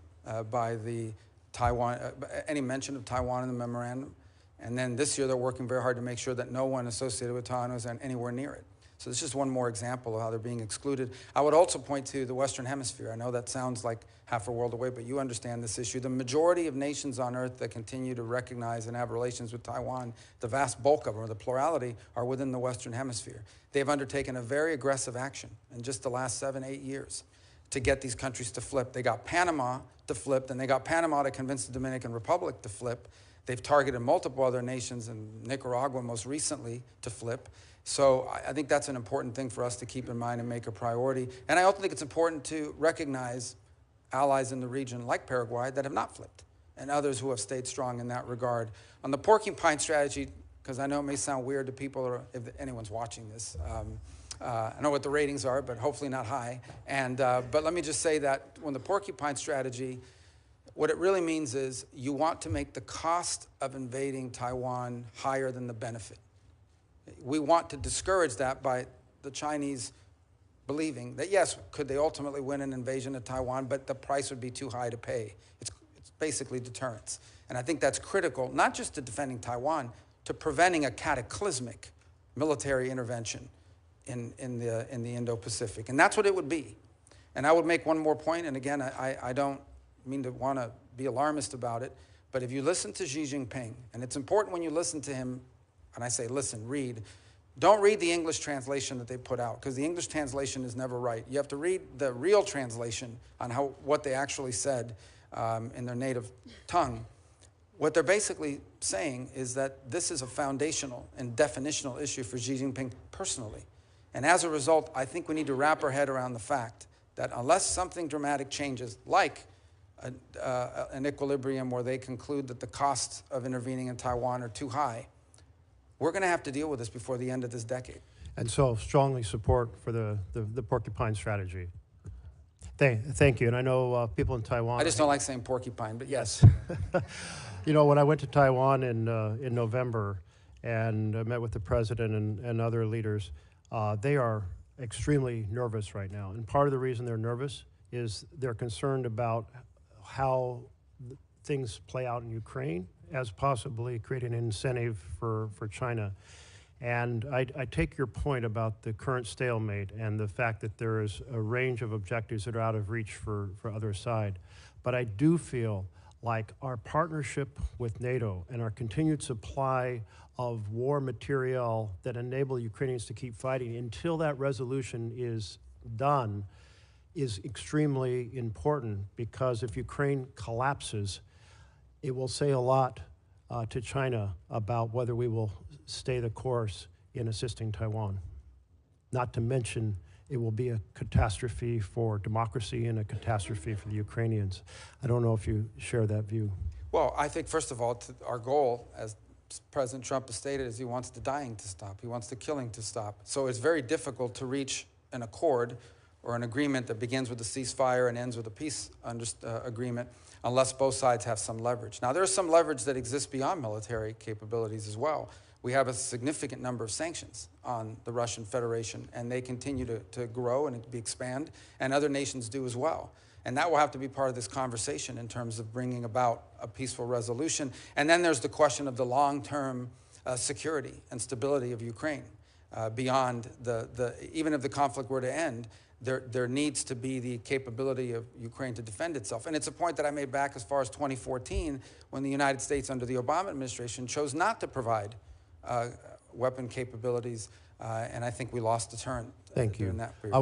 by the Taiwan, any mention of Taiwan in the memorandum. And then this year they're working very hard to make sure that no one associated with Taiwan is anywhere near it. So this is just one more example of how they're being excluded. I would also point to the Western Hemisphere. I know that sounds like half a world away, but you understand this issue. The majority of nations on Earth that continue to recognize and have relations with Taiwan, the vast bulk of them, or the plurality, are within the Western Hemisphere. They've undertaken a very aggressive action in just the last 7-8 years to get these countries to flip. They got Panama to flip, then they got Panama to convince the Dominican Republic to flip. They've targeted multiple other nations, and Nicaragua most recently, to flip. So I think that's an important thing for us to keep in mind and make a priority. And I also think it's important to recognize allies in the region like Paraguay that have not flipped, and others who have stayed strong in that regard. On the porcupine strategy, because I know it may sound weird to people, or if anyone's watching this, I know what the ratings are, but hopefully not high. But let me just say that when the porcupine strategy, what it really means is you want to make the cost of invading Taiwan higher than the benefit. We want to discourage that by the Chinese believing that, yes, could they ultimately win an invasion of Taiwan, but the price would be too high to pay. It's basically deterrence. And I think that's critical, not just to defending Taiwan, to preventing a cataclysmic military intervention in the Indo-Pacific. And that's what it would be. And I would make one more point, and again, I don't mean to want to be alarmist about it, but if you listen to Xi Jinping, and it's important when you listen to him, and I say listen, read, don't read the English translation that they put out, because the English translation is never right. You have to read the real translation on what they actually said in their native tongue. What they're basically saying is that this is a foundational and definitional issue for Xi Jinping personally. And as a result, I think we need to wrap our head around the fact that unless something dramatic changes, like an equilibrium where they conclude that the costs of intervening in Taiwan are too high, we're going to have to deal with this before the end of this decade. And so strongly support for the porcupine strategy. Thank you. And I know people in Taiwan. I just don't like saying porcupine, but yes. You know, when I went to Taiwan in November and met with the president and other leaders, they are extremely nervous right now. And part of the reason they're nervous is they're concerned about how things play out in Ukraine as possibly creating an incentive for China. And I take your point about the current stalemate and the fact that there is a range of objectives that are out of reach for other side. But I do feel like our partnership with NATO and our continued supply of war material that enable Ukrainians to keep fighting until that resolution is done is extremely important, because if Ukraine collapses, it will say a lot to China about whether we will stay the course in assisting Taiwan. Not to mention, it will be a catastrophe for democracy and a catastrophe for the Ukrainians. I don't know if you share that view. Well, I think, first of all, our goal, as President Trump has stated, is he wants the dying to stop. He wants the killing to stop. So it's very difficult to reach an accord or an agreement that begins with a ceasefire and ends with a peace agreement unless both sides have some leverage. Now, there's some leverage that exists beyond military capabilities as well. We have a significant number of sanctions on the Russian Federation, and they continue to grow and expand, and other nations do as well. And that will have to be part of this conversation in terms of bringing about a peaceful resolution. And then there's the question of the long-term security and stability of Ukraine. Beyond even if the conflict were to end, there needs to be the capability of Ukraine to defend itself. And it's a point that I made back as far as 2014, when the United States under the Obama administration chose not to provide weapon capabilities, and I think we lost a turn. Thank you. During that period.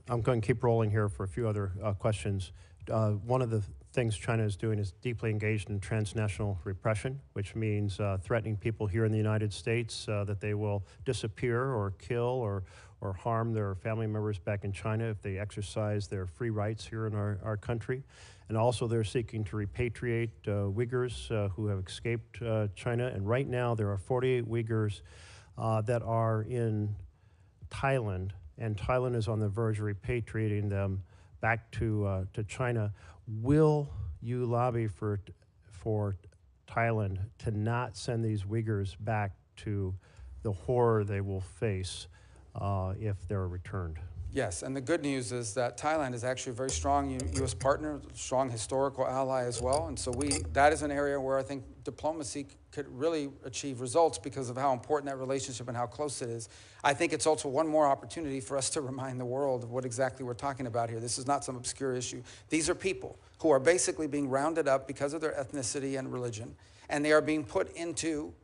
I'm going to keep rolling here for a few other questions. One of the things China is doing is deeply engaged in transnational repression, which means threatening people here in the United States that they will disappear or kill or harm their family members back in China if they exercise their free rights here in our country. And also they're seeking to repatriate Uyghurs who have escaped China. And right now there are 48 Uyghurs that are in Thailand, and Thailand is on the verge of repatriating them back to China. Will you lobby for Thailand to not send these Uyghurs back to the horror they will face if they're returned? Yes, and the good news is that Thailand is actually a very strong U.S. partner, strong historical ally as well, and so that is an area where I think diplomacy could really achieve results because of how important that relationship and how close it is. I think it's also one more opportunity for us to remind the world of what exactly we're talking about here. This is not some obscure issue. These are people who are basically being rounded up because of their ethnicity and religion, and they are being put into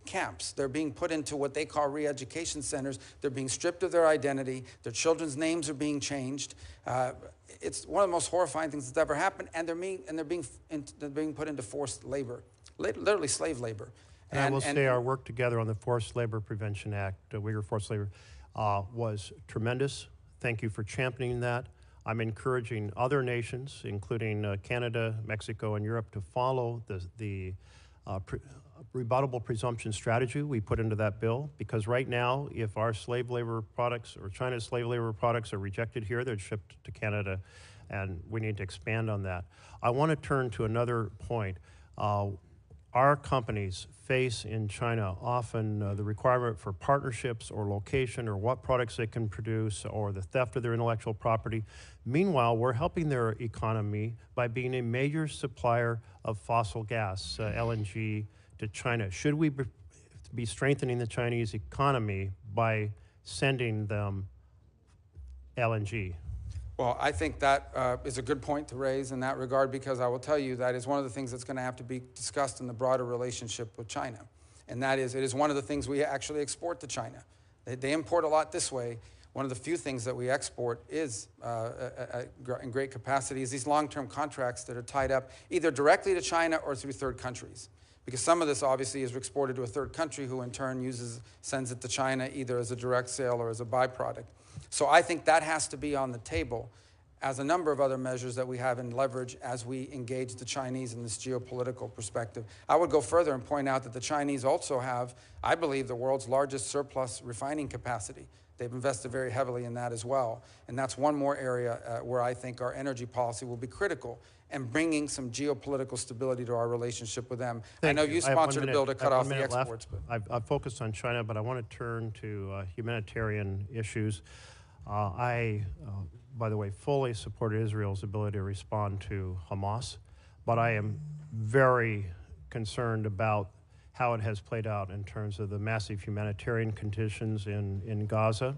camps. They're being put into what they call re-education centers. They're being stripped of their identity. Their children's names are being changed. It's one of the most horrifying things that's ever happened, and they're being put into forced labor, literally slave labor. And I will say our work together on the Forced Labor Prevention Act, Uyghur Forced Labor, was tremendous. Thank you for championing that. I'm encouraging other nations, including Canada, Mexico, and Europe, to follow the rebuttable presumption strategy we put into that bill, because right now, if our slave labor products or China's slave labor products are rejected here, they're shipped to Canada, and we need to expand on that. I want to turn to another point. Our companies face in China often the requirement for partnerships or location or what products they can produce or the theft of their intellectual property. Meanwhile, we're helping their economy by being a major supplier of fossil gas, LNG, to China. Should we be strengthening the Chinese economy by sending them LNG? Well, I think that is a good point to raise in that regard, because I will tell you that is one of the things that's going to have to be discussed in the broader relationship with China. And that is, it is one of the things we actually export to China. They import a lot this way. One of the few things that we export is, in great capacity, is these long-term contracts that are tied up either directly to China or through third countries. Because some of this obviously is exported to a third country who in turn sends it to China either as a direct sale or as a byproduct. So I think that has to be on the table as a number of other measures that we have in leverage as we engage the Chinese in this geopolitical perspective. I would go further and point out that the Chinese also have, I believe, the world's largest surplus refining capacity. They've invested very heavily in that as well. And that's one more area where I think our energy policy will be critical and bringing some geopolitical stability to our relationship with them. I know you sponsored a bill to cut off the exports. But I've focused on China, but I want to turn to humanitarian issues. I, by the way, fully support Israel's ability to respond to Hamas, but I am very concerned about how it has played out in terms of the massive humanitarian conditions in Gaza.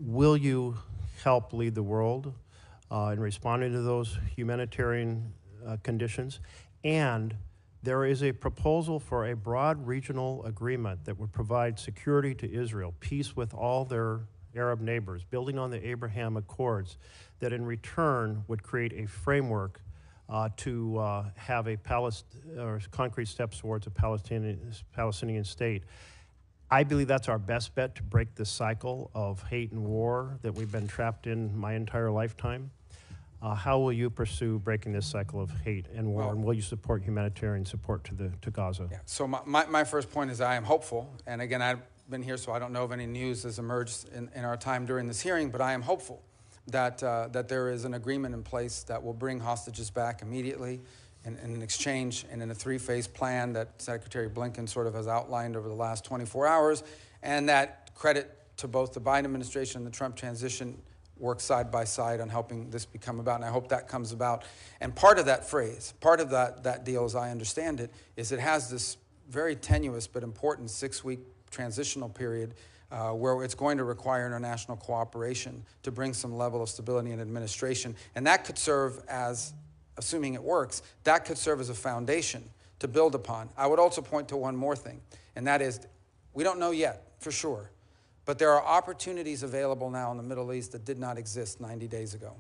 Will you help lead the world in responding to those humanitarian conditions? And there is a proposal for a broad regional agreement that would provide security to Israel, peace with all their Arab neighbors, building on the Abraham Accords, that in return would create a framework to have a or concrete steps towards a Palestinian state. I believe that's our best bet to break this cycle of hate and war that we've been trapped in my entire lifetime. How will you pursue breaking this cycle of hate and war, and will you support humanitarian support to Gaza? Yeah. So my first point is I am hopeful, and again, I've been here, so I don't know if any news has emerged in our time during this hearing, but I am hopeful that, that there is an agreement in place that will bring hostages back immediately in an exchange and in a three-phase plan that Secretary Blinken sort of has outlined over the last 24 hours, and that, credit to both the Biden administration and the Trump transition, work side by side on helping this become about, and I hope that comes about. And part of that phrase, part of that deal, as I understand it, is it has this very tenuous but important 6-week transitional period where it's going to require international cooperation to bring some level of stability and administration. And that could serve as, assuming it works, that could serve as a foundation to build upon. I would also point to one more thing, and that is, we don't know yet for sure, but there are opportunities available now in the Middle East that did not exist 90 days ago.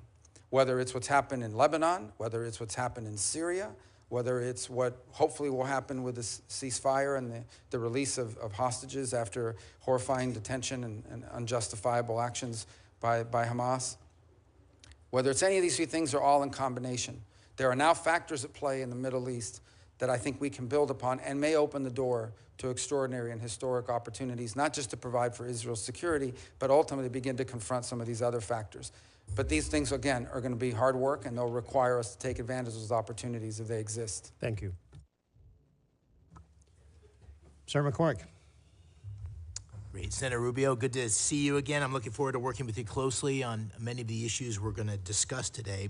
Whether it's what's happened in Lebanon, whether it's what's happened in Syria, whether it's what hopefully will happen with the ceasefire and the release of hostages after horrifying detention and unjustifiable actions by Hamas. Whether it's any of these three things, are all in combination. There are now factors at play in the Middle East that I think we can build upon and may open the door to extraordinary and historic opportunities, not just to provide for Israel's security, but ultimately begin to confront some of these other factors. But these things, again, are going to be hard work, and they'll require us to take advantage of those opportunities if they exist. Thank you. Senator McCormick. Great. Senator Rubio, good to see you again. I'm looking forward to working with you closely on many of the issues we're going to discuss today.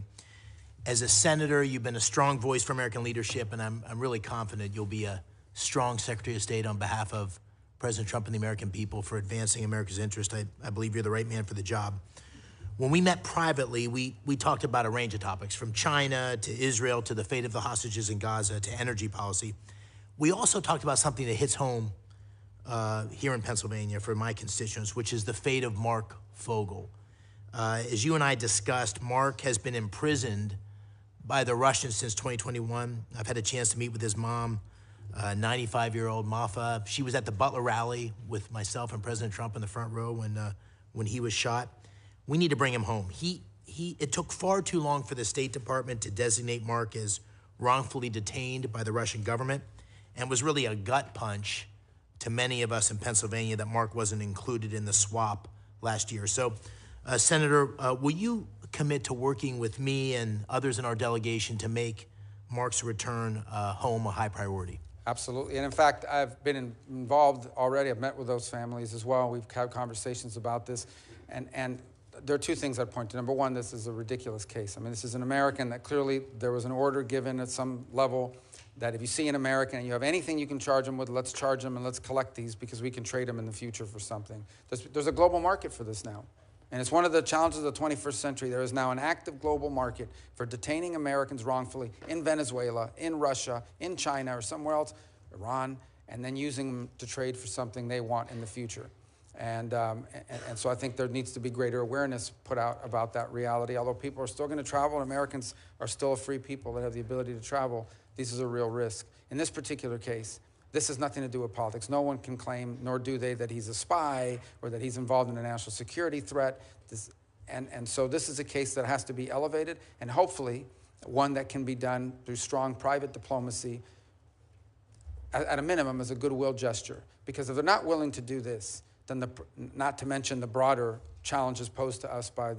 As a senator, you've been a strong voice for American leadership, and I'm really confident you'll be a strong Secretary of State on behalf of President Trump and the American people for advancing America's interest. I believe you're the right man for the job. When we met privately, we talked about a range of topics, from China to Israel to the fate of the hostages in Gaza to energy policy. We also talked about something that hits home here in Pennsylvania for my constituents, which is the fate of Mark Fogel. As you and I discussed, Mark has been imprisoned by the Russians since 2021. I've had a chance to meet with his mom, 95-year-old Mafa. She was at the Butler rally with myself and President Trump in the front row when he was shot. We need to bring him home. It took far too long for the State Department to designate Mark as wrongfully detained by the Russian government, and was really a gut punch to many of us in Pennsylvania that Mark wasn't included in the swap last year. So, Senator, will you commit to working with me and others in our delegation to make Mark's return home a high priority? Absolutely. And in fact, I've been involved already. I've met with those families as well. We've had conversations about this. And there are two things I'd point to. Number one, this is a ridiculous case. I mean, this is an American that clearly there was an order given at some level that if you see an American and you have anything you can charge them with, let's charge them and let's collect these because we can trade them in the future for something. There's a global market for this now. And it's one of the challenges of the 21st century. There is now an active global market for detaining Americans wrongfully in Venezuela, in Russia, in China, or somewhere else, Iran, and then using them to trade for something they want in the future. And so I think there needs to be greater awareness put out about that reality. Although people are still going to travel, and Americans are still a free people that have the ability to travel, this is a real risk. In this particular case, this has nothing to do with politics. No one can claim, nor do they, that he's a spy or that he's involved in a national security threat. And so this is a case that has to be elevated, and hopefully one that can be done through strong private diplomacy, at a minimum as a goodwill gesture. Because if they're not willing to do this, then not to mention the broader challenges posed to us by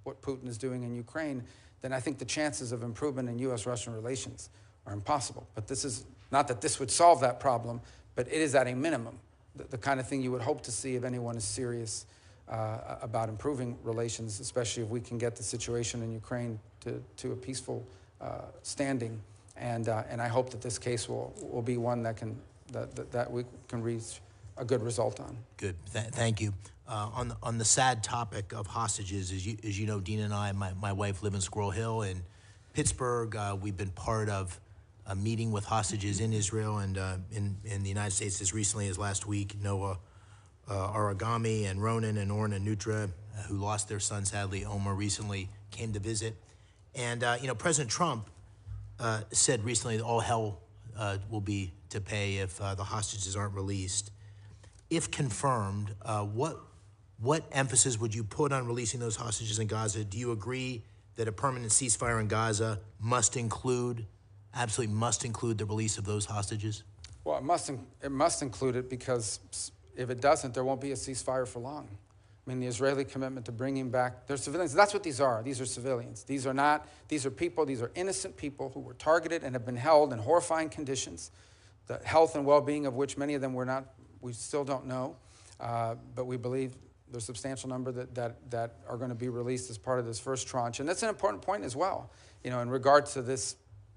what Putin is doing in Ukraine, then I think the chances of improvement in U.S.-Russian relations are impossible. But this is not that this would solve that problem, but it is at a minimum the kind of thing you would hope to see if anyone is serious about improving relations, especially if we can get the situation in Ukraine to a peaceful standing. And I hope that this case will be one that we can reach a good result on. Good, thank you. On the sad topic of hostages, as you know, Dina and I, my wife, live in Squirrel Hill in Pittsburgh. We've been part of a meeting with hostages in Israel and in the United States as recently as last week. Noah Aragami and Ronan and Orna Nutra, who lost their son, sadly, Omar, recently came to visit. And, President Trump said recently that all hell will be to pay if the hostages aren't released. If confirmed, what emphasis would you put on releasing those hostages in Gaza? Do you agree that a permanent ceasefire in Gaza must include, absolutely must include, the release of those hostages? Well, it must include it, because if it doesn't, there won't be a ceasefire for long. I mean, the Israeli commitment to bringing back their civilians, that's what these are. These are civilians. These are people, these are innocent people who were targeted and have been held in horrifying conditions, the health and well-being of which many of them we still don't know, but we believe there's a substantial number that are going to be released as part of this first tranche. And that's an important point as well. You know, in regards to this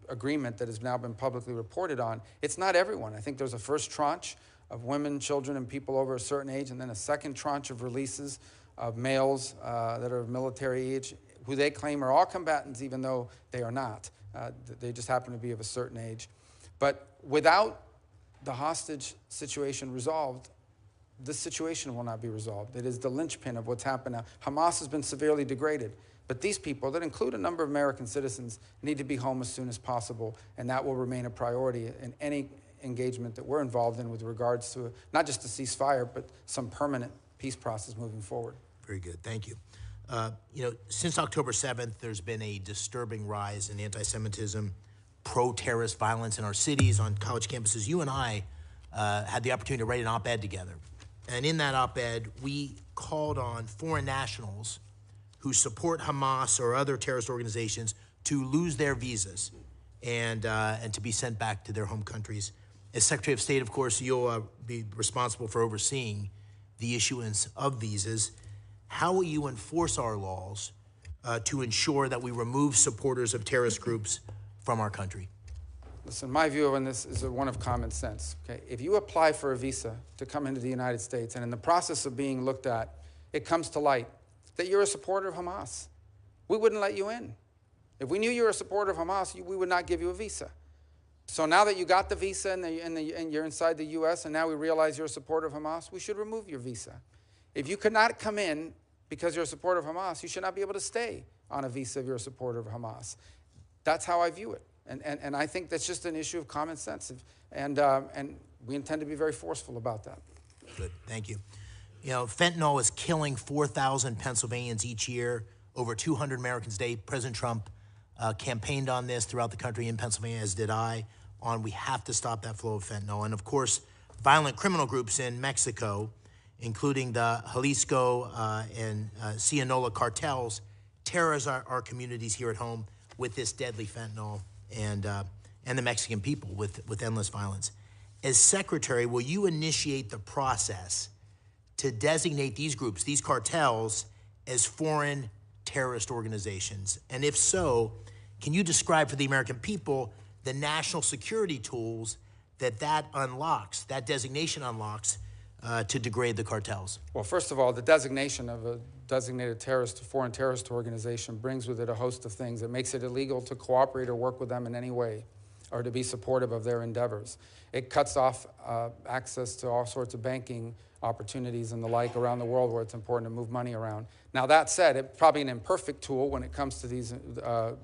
agreement that has now been publicly reported on, it's not everyone. I think there's a first tranche of women, children, and people over a certain age, and then a second tranche of releases of males that are of military age, who they claim are all combatants, even though they are not. They just happen to be of a certain age. But without the hostage situation resolved, this situation will not be resolved. It is the linchpin of what's happened now. Hamas has been severely degraded, but these people, that include a number of American citizens, need to be home as soon as possible, and that will remain a priority in any engagement that we're involved in with regards to not just a ceasefire, but some permanent peace process moving forward. Very good, thank you. You know, since October 7th, there's been a disturbing rise in anti-Semitism, pro-terrorist violence in our cities, on college campuses. You and I had the opportunity to write an op-ed together. And in that op-ed, we called on foreign nationals who support Hamas or other terrorist organizations to lose their visas and to be sent back to their home countries. As Secretary of State, of course, you'll be responsible for overseeing the issuance of visas. How will you enforce our laws to ensure that we remove supporters of terrorist groups from our country? Listen, my view on this is one of common sense. Okay? If you apply for a visa to come into the United States, and in the process of being looked at, it comes to light that you're a supporter of Hamas, we wouldn't let you in. If we knew you were a supporter of Hamas, we would not give you a visa. So now that you got the visa and you're inside the U.S., and now we realize you're a supporter of Hamas, we should remove your visa. If you could not come in because you're a supporter of Hamas, you should not be able to stay on a visa if you're a supporter of Hamas. That's how I view it. And I think that's just an issue of common sense. And we intend to be very forceful about that. Good, thank you. You know, fentanyl is killing 4,000 Pennsylvanians each year, over 200 Americans a day. President Trump campaigned on this throughout the country, in Pennsylvania, as did I, on we have to stop that flow of fentanyl. And of course, violent criminal groups in Mexico, including the Jalisco and Sinaloa cartels, terrorize our communities here at home with this deadly fentanyl, and the Mexican people with endless violence. As Secretary, will you initiate the process to designate these groups, these cartels, as foreign terrorist organizations? And if so, can you describe for the American people the national security tools that unlocks, that designation unlocks, to degrade the cartels? Well, first of all, the designation of a designated foreign terrorist organization brings with it a host of things. It makes it illegal to cooperate or work with them in any way, or to be supportive of their endeavors. It cuts off access to all sorts of banking opportunities and the like around the world where it's important to move money around. Now, that said, it's probably an imperfect tool when it comes to these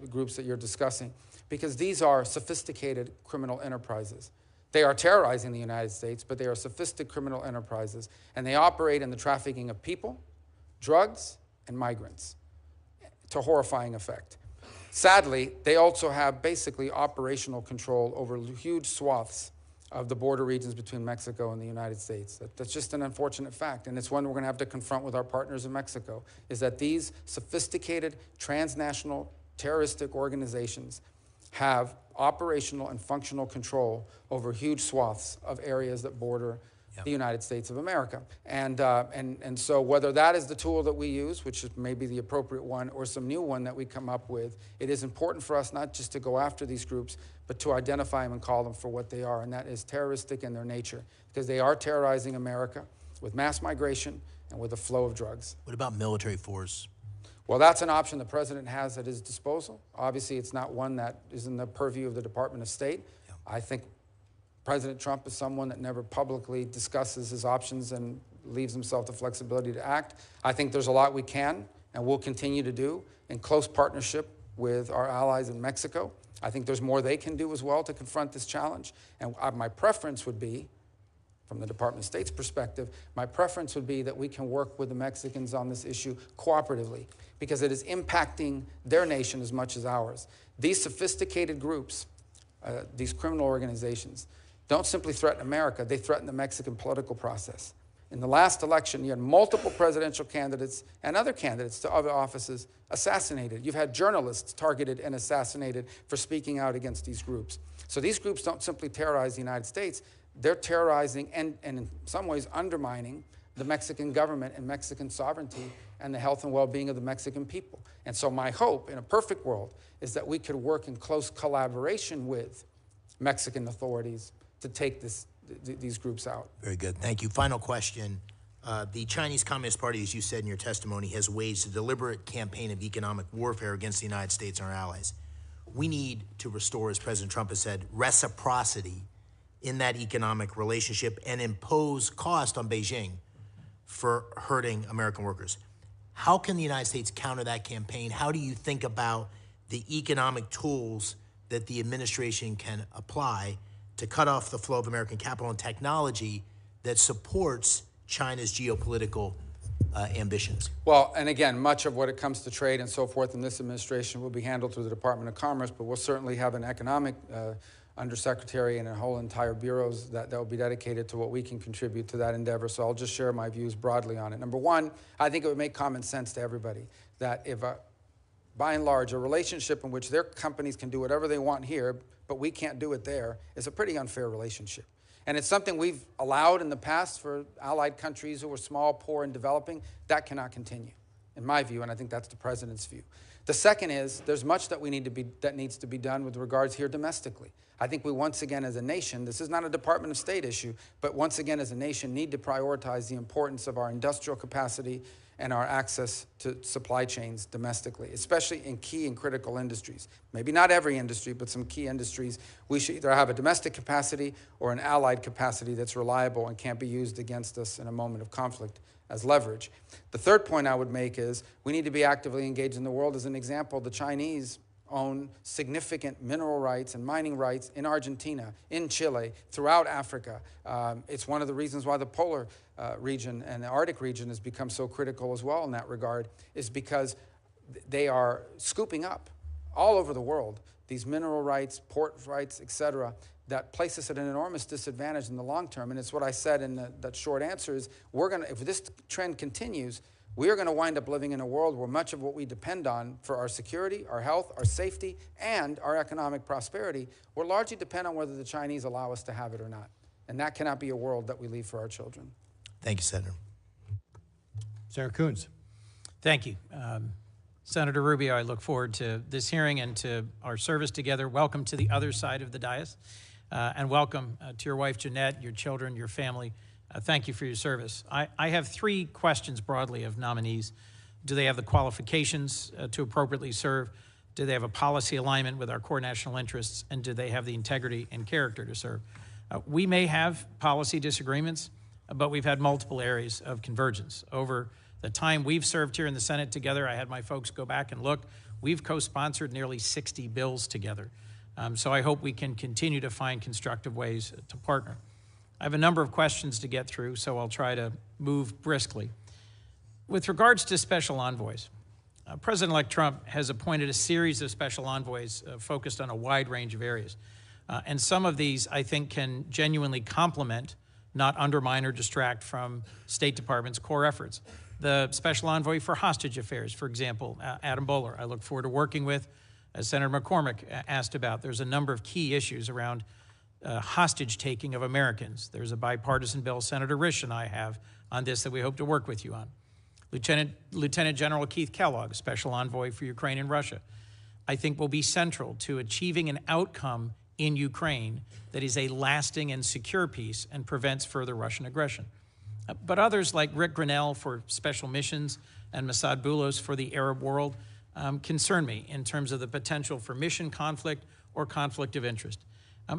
groups that you're discussing, because these are sophisticated criminal enterprises. They are terrorizing the United States, but they are sophisticated criminal enterprises, and they operate in the trafficking of people, drugs, and migrants to horrifying effect. Sadly, they also have basically operational control over huge swaths of the border regions between Mexico and the United States. That's just an unfortunate fact, and it's one we're going to have to confront with our partners in Mexico, is that these sophisticated transnational terroristic organizations have operational and functional control over huge swaths of areas that border the United States of America. And so whether that is the tool that we use, which is maybe the appropriate one, or some new one that we come up with, it is important for us not just to go after these groups, but to identify them and call them for what they are, and that is terroristic in their nature, because they are terrorizing America with mass migration and with a flow of drugs. What about military force? Well, that's an option the president has at his disposal. Obviously, it's not one that is in the purview of the Department of State. Yeah. I think President Trump is someone that never publicly discusses his options and leaves himself the flexibility to act. I think there's a lot we can and will continue to do in close partnership with our allies in Mexico I think there's more they can do as well to confront this challenge. And my preference would be, from the Department of State's perspective, my preference would be that we can work with the Mexicans on this issue cooperatively, because it is impacting their nation as much as ours. These sophisticated groups, these criminal organizations, don't simply threaten America, they threaten the Mexican political process. In the last election, you had multiple presidential candidates and other candidates to other offices assassinated. You've had journalists targeted and assassinated for speaking out against these groups. So these groups don't simply terrorize the United States, they're terrorizing and in some ways undermining the Mexican government and Mexican sovereignty and the health and well-being of the Mexican people. And so my hope, in a perfect world, is that we could work in close collaboration with Mexican authorities to take these groups out. Very good. Thank you. Final question. The Chinese Communist Party, as you said in your testimony, has waged a deliberate campaign of economic warfare against the United States and our allies. We need to restore, as President Trump has said, reciprocity in that economic relationship and impose cost on Beijing for hurting American workers. How can the United States counter that campaign? How do you think about the economic tools that the administration can apply to cut off the flow of American capital and technology that supports China's geopolitical ambitions? Well, and again, much of what it comes to trade and so forth in this administration will be handled through the Department of Commerce, but we'll certainly have an economic undersecretary and a whole entire bureaus that will be dedicated to what we can contribute to that endeavor. So I'll just share my views broadly on it. Number one, I think it would make common sense to everybody that if, by and large, a relationship in which their companies can do whatever they want here, but we can't do it there, is a pretty unfair relationship. And it's something we've allowed in the past for allied countries who were small, poor, and developing. That cannot continue, in my view, and I think that's the president's view. The second is, there's much that needs to be done with regards here domestically. I think we once again as a nation, this is not a Department of State issue, but once again as a nation need to prioritize the importance of our industrial capacity and our access to supply chains domestically, especially in key and critical industries. Maybe not every industry, but some key industries. We should either have a domestic capacity or an allied capacity that's reliable and can't be used against us in a moment of conflict as leverage. The third point I would make is we need to be actively engaged in the world. As an example, the Chinese own significant mineral rights and mining rights in Argentina, in Chile, throughout Africa. It's one of the reasons why the polar region and the Arctic region has become so critical as well in that regard, is because they are scooping up all over the world these mineral rights, port rights, et cetera, that place us at an enormous disadvantage in the long term. And it's what I said in that short answer is, if this trend continues, we are going to wind up living in a world where much of what we depend on for our security, our health, our safety, and our economic prosperity will largely depend on whether the Chinese allow us to have it or not. And that cannot be a world that we leave for our children. Thank you, Senator. Senator Coons. Thank you. Senator Rubio, I look forward to this hearing and to our service together. Welcome to the other side of the dais, and welcome to your wife, Jeanette, your children, your family. Thank you for your service. I have three questions broadly of nominees. Do they have the qualifications to appropriately serve? Do they have a policy alignment with our core national interests? And do they have the integrity and character to serve? We may have policy disagreements, but we've had multiple areas of convergence. Over the time we've served here in the Senate together, I had my folks go back and look. We've co-sponsored nearly 60 bills together. So I hope we can continue to find constructive ways to partner. I have a number of questions to get through, so I'll try to move briskly. With regards to special envoys, President-elect Trump has appointed a series of special envoys focused on a wide range of areas. And some of these, I think, can genuinely complement, not undermine or distract from State Department's core efforts. The special envoy for hostage affairs, for example, Adam Bowler, I look forward to working with, as Senator McCormick asked about. There's a number of key issues around hostage taking of Americans. There's a bipartisan bill Senator Risch and I have on this that we hope to work with you on. Lieutenant General Keith Kellogg, Special Envoy for Ukraine and Russia, I think will be central to achieving an outcome in Ukraine that is a lasting and secure peace and prevents further Russian aggression. But others like Rick Grinnell for special missions and Masad Boulos for the Arab world concern me in terms of the potential for mission conflict or conflict of interest.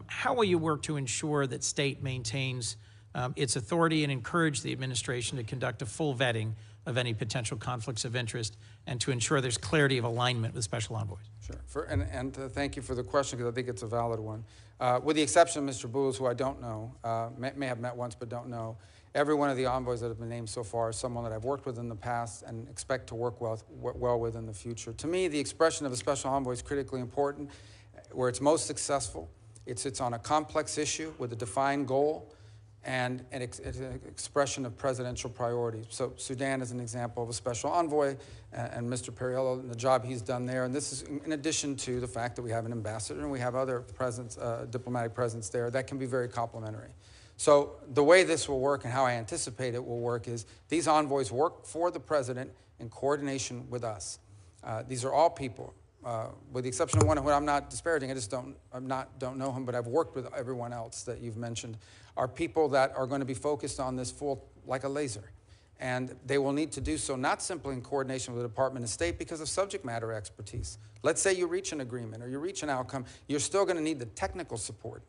How will you work to ensure that state maintains its authority and encourage the administration to conduct a full vetting of any potential conflicts of interest and to ensure there's clarity of alignment with special envoys? Sure. Thank you for the question, because I think it's a valid one. With the exception of Mr. Boulos, who I don't know, may have met once but don't know, every one of the envoys that have been named so far is someone that I've worked with in the past and expect to work well with in the future. To me, the expression of a special envoy is critically important. Where it's most successful, it's on a complex issue with a defined goal and an expression of presidential priorities. So Sudan is an example of a special envoy, and Mr. Perriello and the job he's done there. And this is in addition to the fact that we have an ambassador and we have other diplomatic presence there that can be very complementary. So the way this will work and how I anticipate it will work is these envoys work for the president in coordination with us. These are all people, with the exception of one who I'm not disparaging, I just don't know him, but I've worked with everyone else that you've mentioned, are people that are going to be focused on this like a laser. And they will need to do so not simply in coordination with the Department of State because of subject matter expertise. Let's say you reach an agreement or you reach an outcome, you're still going to need the technical support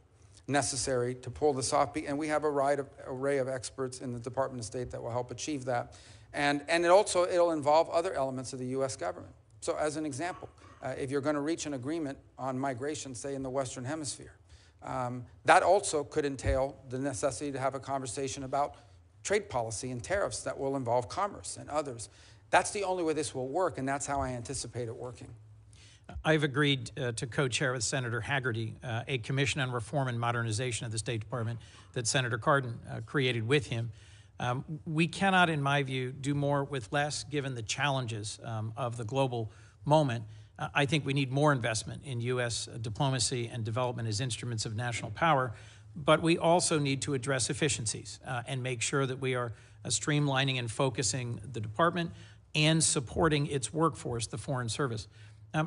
necessary to pull this off. And we have a wide array of experts in the Department of State that will help achieve that. And it'll involve other elements of the U.S. government. So as an example, if you're going to reach an agreement on migration, say in the Western Hemisphere, that also could entail the necessity to have a conversation about trade policy and tariffs that will involve commerce and others. That's the only way this will work, and that's how I anticipate it working. I've agreed to co-chair with Senator Haggerty a commission on reform and modernization of the State Department that Senator Cardin created with him. We cannot, in my view, do more with less given the challenges of the global moment. I think we need more investment in U.S. diplomacy and development as instruments of national power, but we also need to address efficiencies and make sure that we are streamlining and focusing the department and supporting its workforce, the Foreign Service.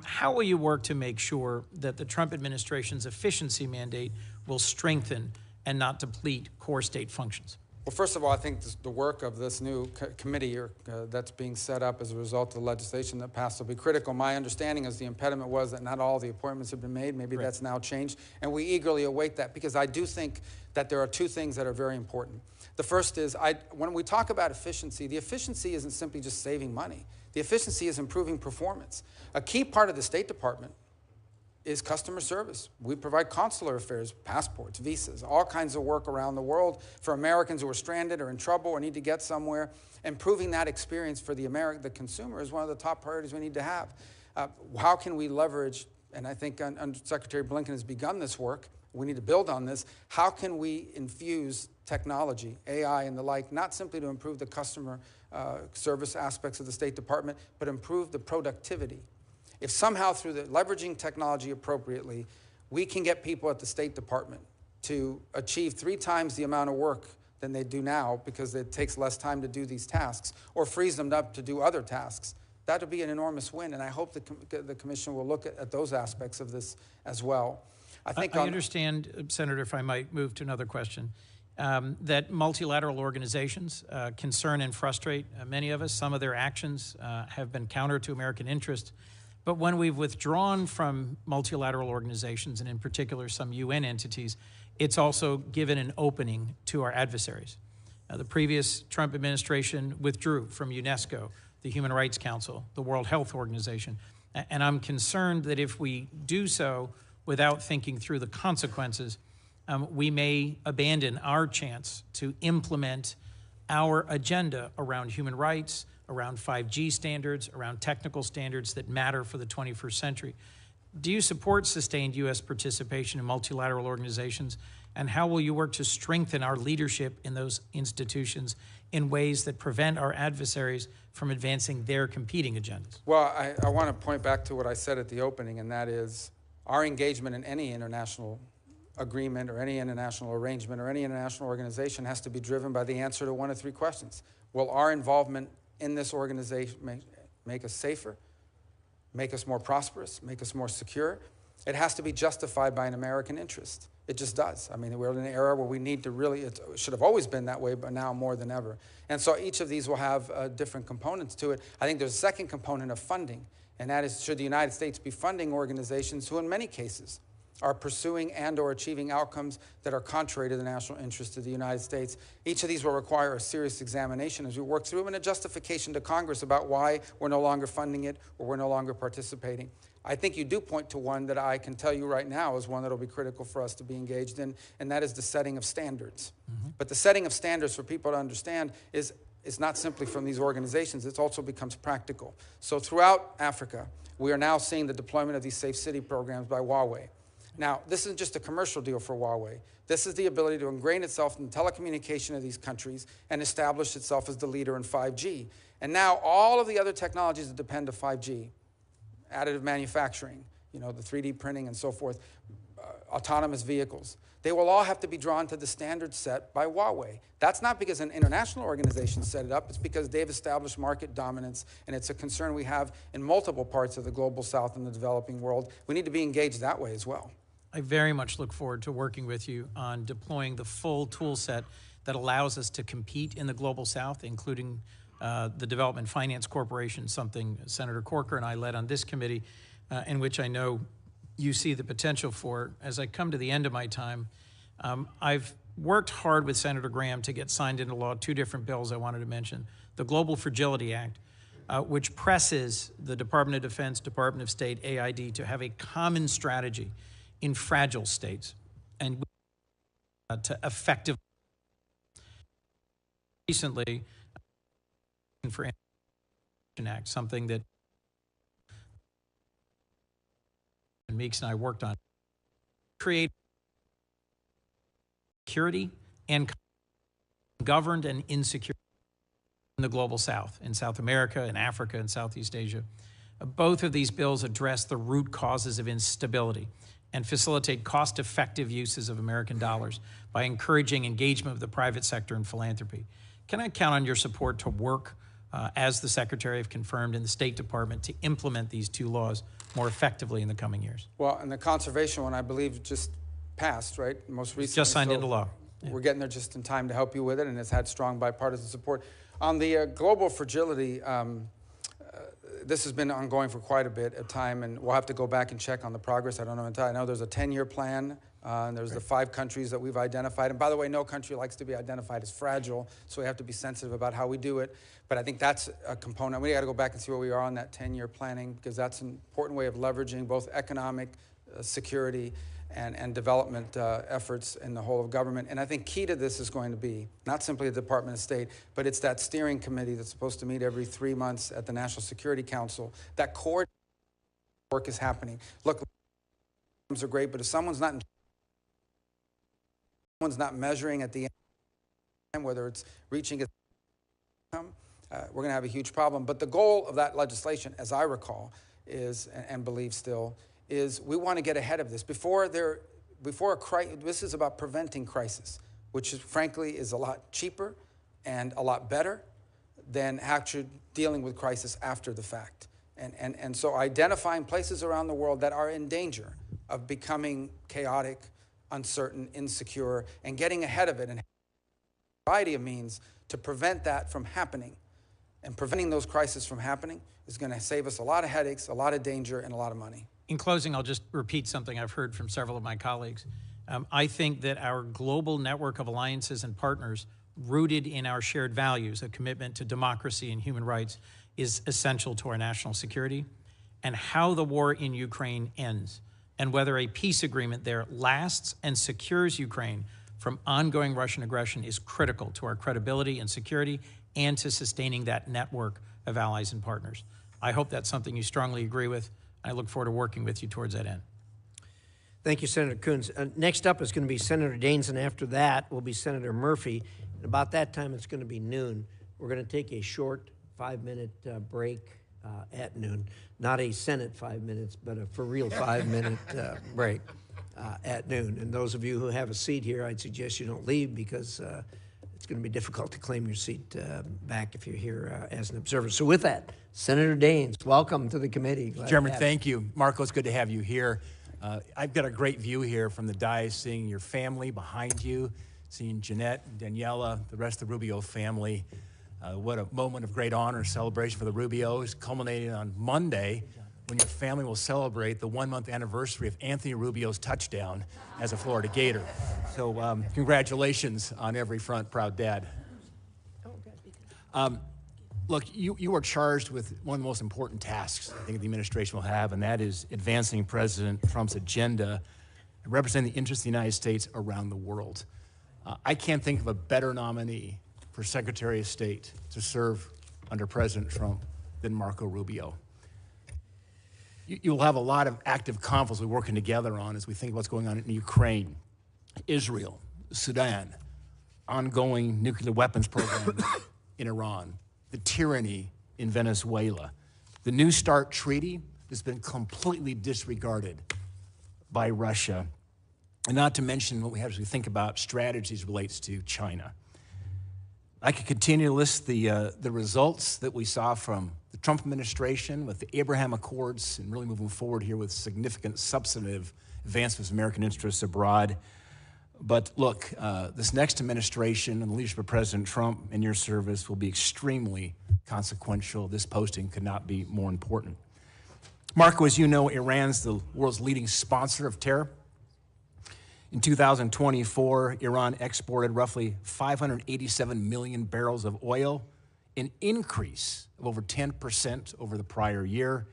How will you work to make sure that the Trump administration's efficiency mandate will strengthen and not deplete core state functions? Well, first of all, I think the work of this new committee that's being set up as a result of the legislation that passed will be critical. My understanding is the impediment was that not all the appointments have been made. Maybe that's now changed, and we eagerly await that because I do think that there are two things that are very important. The first is, when we talk about efficiency, the efficiency isn't simply just saving money. The efficiency is improving performance. A key part of the State Department is customer service. We provide consular affairs, passports, visas, all kinds of work around the world for Americans who are stranded or in trouble or need to get somewhere. Improving that experience for the consumer is one of the top priorities we need to have. How can we leverage, and I think Secretary Blinken has begun this work, we need to build on this, how can we infuse technology, AI and the like, not simply to improve the customer service aspects of the State Department, but improve the productivity. If somehow through leveraging technology appropriately, we can get people at the State Department to achieve 3 times the amount of work than they do now because it takes less time to do these tasks, or frees them up to do other tasks, that would be an enormous win. And I hope the Commission will look at those aspects of this as well. I understand, Senator, if I might move to another question, that multilateral organizations concern and frustrate many of us. Some of their actions have been counter to American interest. But when we've withdrawn from multilateral organizations, and in particular some UN entities, it's also given an opening to our adversaries. The previous Trump administration withdrew from UNESCO, the Human Rights Council, the World Health Organization. And I'm concerned that if we do so without thinking through the consequences, we may abandon our chance to implement our agenda around human rights, around 5G standards, around technical standards that matter for the 21st century. Do you support sustained U.S. participation in multilateral organizations, and how will you work to strengthen our leadership in those institutions in ways that prevent our adversaries from advancing their competing agendas? Well, I want to point back to what I said at the opening, and that is our engagement in any international agreement or any international arrangement or any international organization has to be driven by the answer to one of 3 questions. Will our involvement in this organization make us safer, make us more prosperous, make us more secure? It has to be justified by an American interest. It just does. I mean, we're in an era where we need to really, it should have always been that way, but now more than ever. And so each of these will have different components to it. I think there's a second component of funding, and that is, should the United States be funding organizations who in many cases are pursuing and or achieving outcomes that are contrary to the national interest of the United States. Each of these will require a serious examination as we work through them and a justification to Congress about why we're no longer funding it or we're no longer participating. I think you do point to one that I can tell you right now is one that will be critical for us to be engaged in, and that is the setting of standards. But the setting of standards for people to understand is not simply from these organizations, it also becomes practical. So throughout Africa, we are now seeing the deployment of these safe city programs by Huawei. Now, this isn't just a commercial deal for Huawei. This is the ability to ingrain itself in the telecommunication of these countries and establish itself as the leader in 5G. And now all of the other technologies that depend on 5G, additive manufacturing, the 3D printing and so forth, autonomous vehicles, they will all have to be drawn to the standards set by Huawei. That's not because an international organization set it up, it's because they've established market dominance, and it's a concern we have in multiple parts of the global south and the developing world. We need to be engaged that way as well. I very much look forward to working with you on deploying the full tool set that allows us to compete in the global south, including the Development Finance Corporation, something Senator Corker and I led on this committee, in which I know you see the potential for. As I come to the end of my time, I've worked hard with Senator Graham to get signed into law two different bills I wanted to mention. The Global Fragility Act, which presses the Department of Defense, Department of State, AID to have a common strategy in fragile states and to effectively. Recently, for Act, something that Meeks and I worked on, create security and governed and insecure in the global south, in South America, in Africa, and Southeast Asia. Both of these bills address the root causes of instability and facilitate cost-effective uses of American dollars by encouraging engagement with the private sector and philanthropy. Can I count on your support to work, as the Secretary have confirmed in the State Department, to implement these two laws more effectively in the coming years? Well, and the conservation one, I believe, just passed, right? Most recently. Just signed into law. Yeah. We're getting there just in time to help you with it, and it's had strong bipartisan support. On the global fragility, this has been ongoing for quite a bit of time, and we'll have to go back and check on the progress. I don't know entirely. I know there's a 10-year plan, and there's the 5 countries that we've identified. And by the way, no country likes to be identified as fragile, so we have to be sensitive about how we do it. But I think that's a component. We got to go back and see where we are on that 10-year planning, because that's an important way of leveraging both economic security and development efforts in the whole of government. And I think key to this is going to be not simply the Department of State, but it's that steering committee that's supposed to meet every 3 months at the National Security Council. That core work is happening. Look, are great, but if someone's not measuring at the end, whether it's reaching its outcome, we're going to have a huge problem. But the goal of that legislation, as I recall, is, and believe still, is we want to get ahead of this. This is about preventing crisis, which is, frankly, is a lot cheaper and a lot better than actually dealing with crisis after the fact. And so identifying places around the world that are in danger of becoming chaotic, uncertain, insecure, and getting ahead of it and a variety of means to prevent that from happening. And preventing those crises from happening is going to save us a lot of headaches, a lot of danger, and a lot of money. In closing, I'll just repeat something I've heard from several of my colleagues. I think that our global network of alliances and partners, rooted in our shared values, a commitment to democracy and human rights, is essential to our national security. And how the war in Ukraine ends, and whether a peace agreement there lasts and secures Ukraine from ongoing Russian aggression, is critical to our credibility and security and to sustaining that network of allies and partners. I hope that's something you strongly agree with. I look forward to working with you towards that end. Thank you, Senator Coons. Next up is going to be Senator Daines, and after that will be Senator Murphy. And about that time, it's going to be noon. We're going to take a short 5-minute break at noon. Not a Senate 5 minutes, but a for real 5-minute break at noon. And those of you who have a seat here, I'd suggest you don't leave, because it's going to be difficult to claim your seat back if you're here as an observer. So with that, Senator Daines, welcome to the committee. Chairman, thank you. Marco, it's good to have you here. I've got a great view here from the dais, seeing your family behind you, seeing Jeanette, Daniela, the rest of the Rubio family. What a moment of great honor, celebration for the Rubios, culminating on Monday when your family will celebrate the 1-month anniversary of Anthony Rubio's touchdown as a Florida Gator. So congratulations on every front, proud dad. Look, you are charged with one of the most important tasks I think the administration will have, and that is advancing President Trump's agenda and representing the interests of the United States around the world. I can't think of a better nominee for Secretary of State to serve under President Trump than Marco Rubio. You'll have a lot of active conflicts we're working together on as we think about what's going on in Ukraine, Israel, Sudan, ongoing nuclear weapons program in Iran, the tyranny in Venezuela. The New START treaty has been completely disregarded by Russia. And not to mention what we have as we think about strategies relates to China. I could continue to list the results that we saw from the Trump administration with the Abraham Accords and really moving forward here with significant substantive advancements of American interests abroad. But look, this next administration and the leadership of President Trump and your service will be extremely consequential. This posting could not be more important. Marco, as you know, Iran's the world's leading sponsor of terror. In 2024, Iran exported roughly 587 million barrels of oil, an increase of over 10% over the prior year.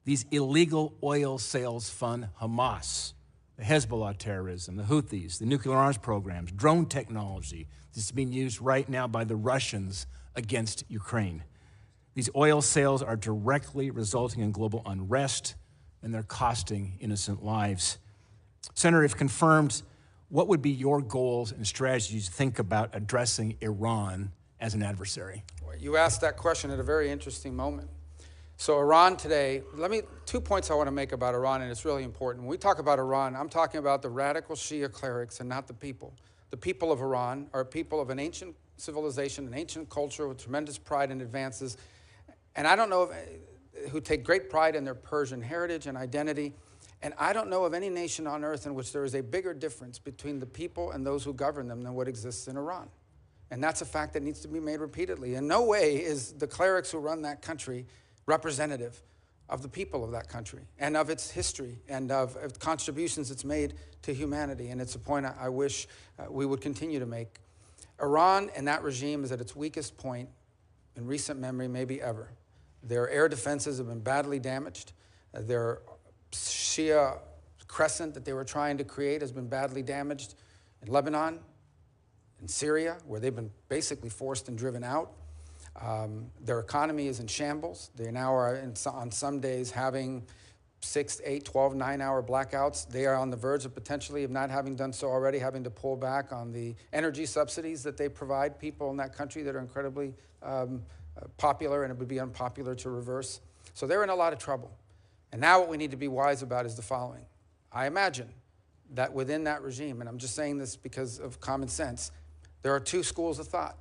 These illegal oil sales fund Hamas, the Hezbollah terrorism, the Houthis, the nuclear arms programs, drone technology that's being used right now by the Russians against Ukraine. These oil sales are directly resulting in global unrest, and they're costing innocent lives. Senator, if confirmed, what would be your goals and strategies to think about addressing Iran as an adversary? You asked that question at a very interesting moment. So Iran today, 2 points I want to make about Iran, and it's really important. When we talk about Iran, I'm talking about the radical Shia clerics and not the people. The people of Iran are people of an ancient civilization, an ancient culture with tremendous pride and advances. And I don't know who take great pride in their Persian heritage and identity. And I don't know of any nation on earth in which there is a bigger difference between the people and those who govern them than what exists in Iran. And that's a fact that needs to be made repeatedly. In no way is the clerics who run that country representative of the people of that country and of its history and of contributions it's made to humanity. And it's a point I wish we would continue to make. Iran and that regime is at its weakest point in recent memory, maybe ever. Their air defenses have been badly damaged. Their Shia crescent that they were trying to create has been badly damaged in Lebanon, in Syria, where they've been basically forced and driven out. Their economy is in shambles. They now are, on some days, having 6, 8, 12, 9-hour blackouts. They are on the verge of potentially, if not having done so already, having to pull back on the energy subsidies that they provide people in that country that are incredibly popular, and it would be unpopular to reverse. So they're in a lot of trouble. And now what we need to be wise about is the following. I imagine that within that regime, and I'm just saying this because of common sense, there are 2 schools of thought.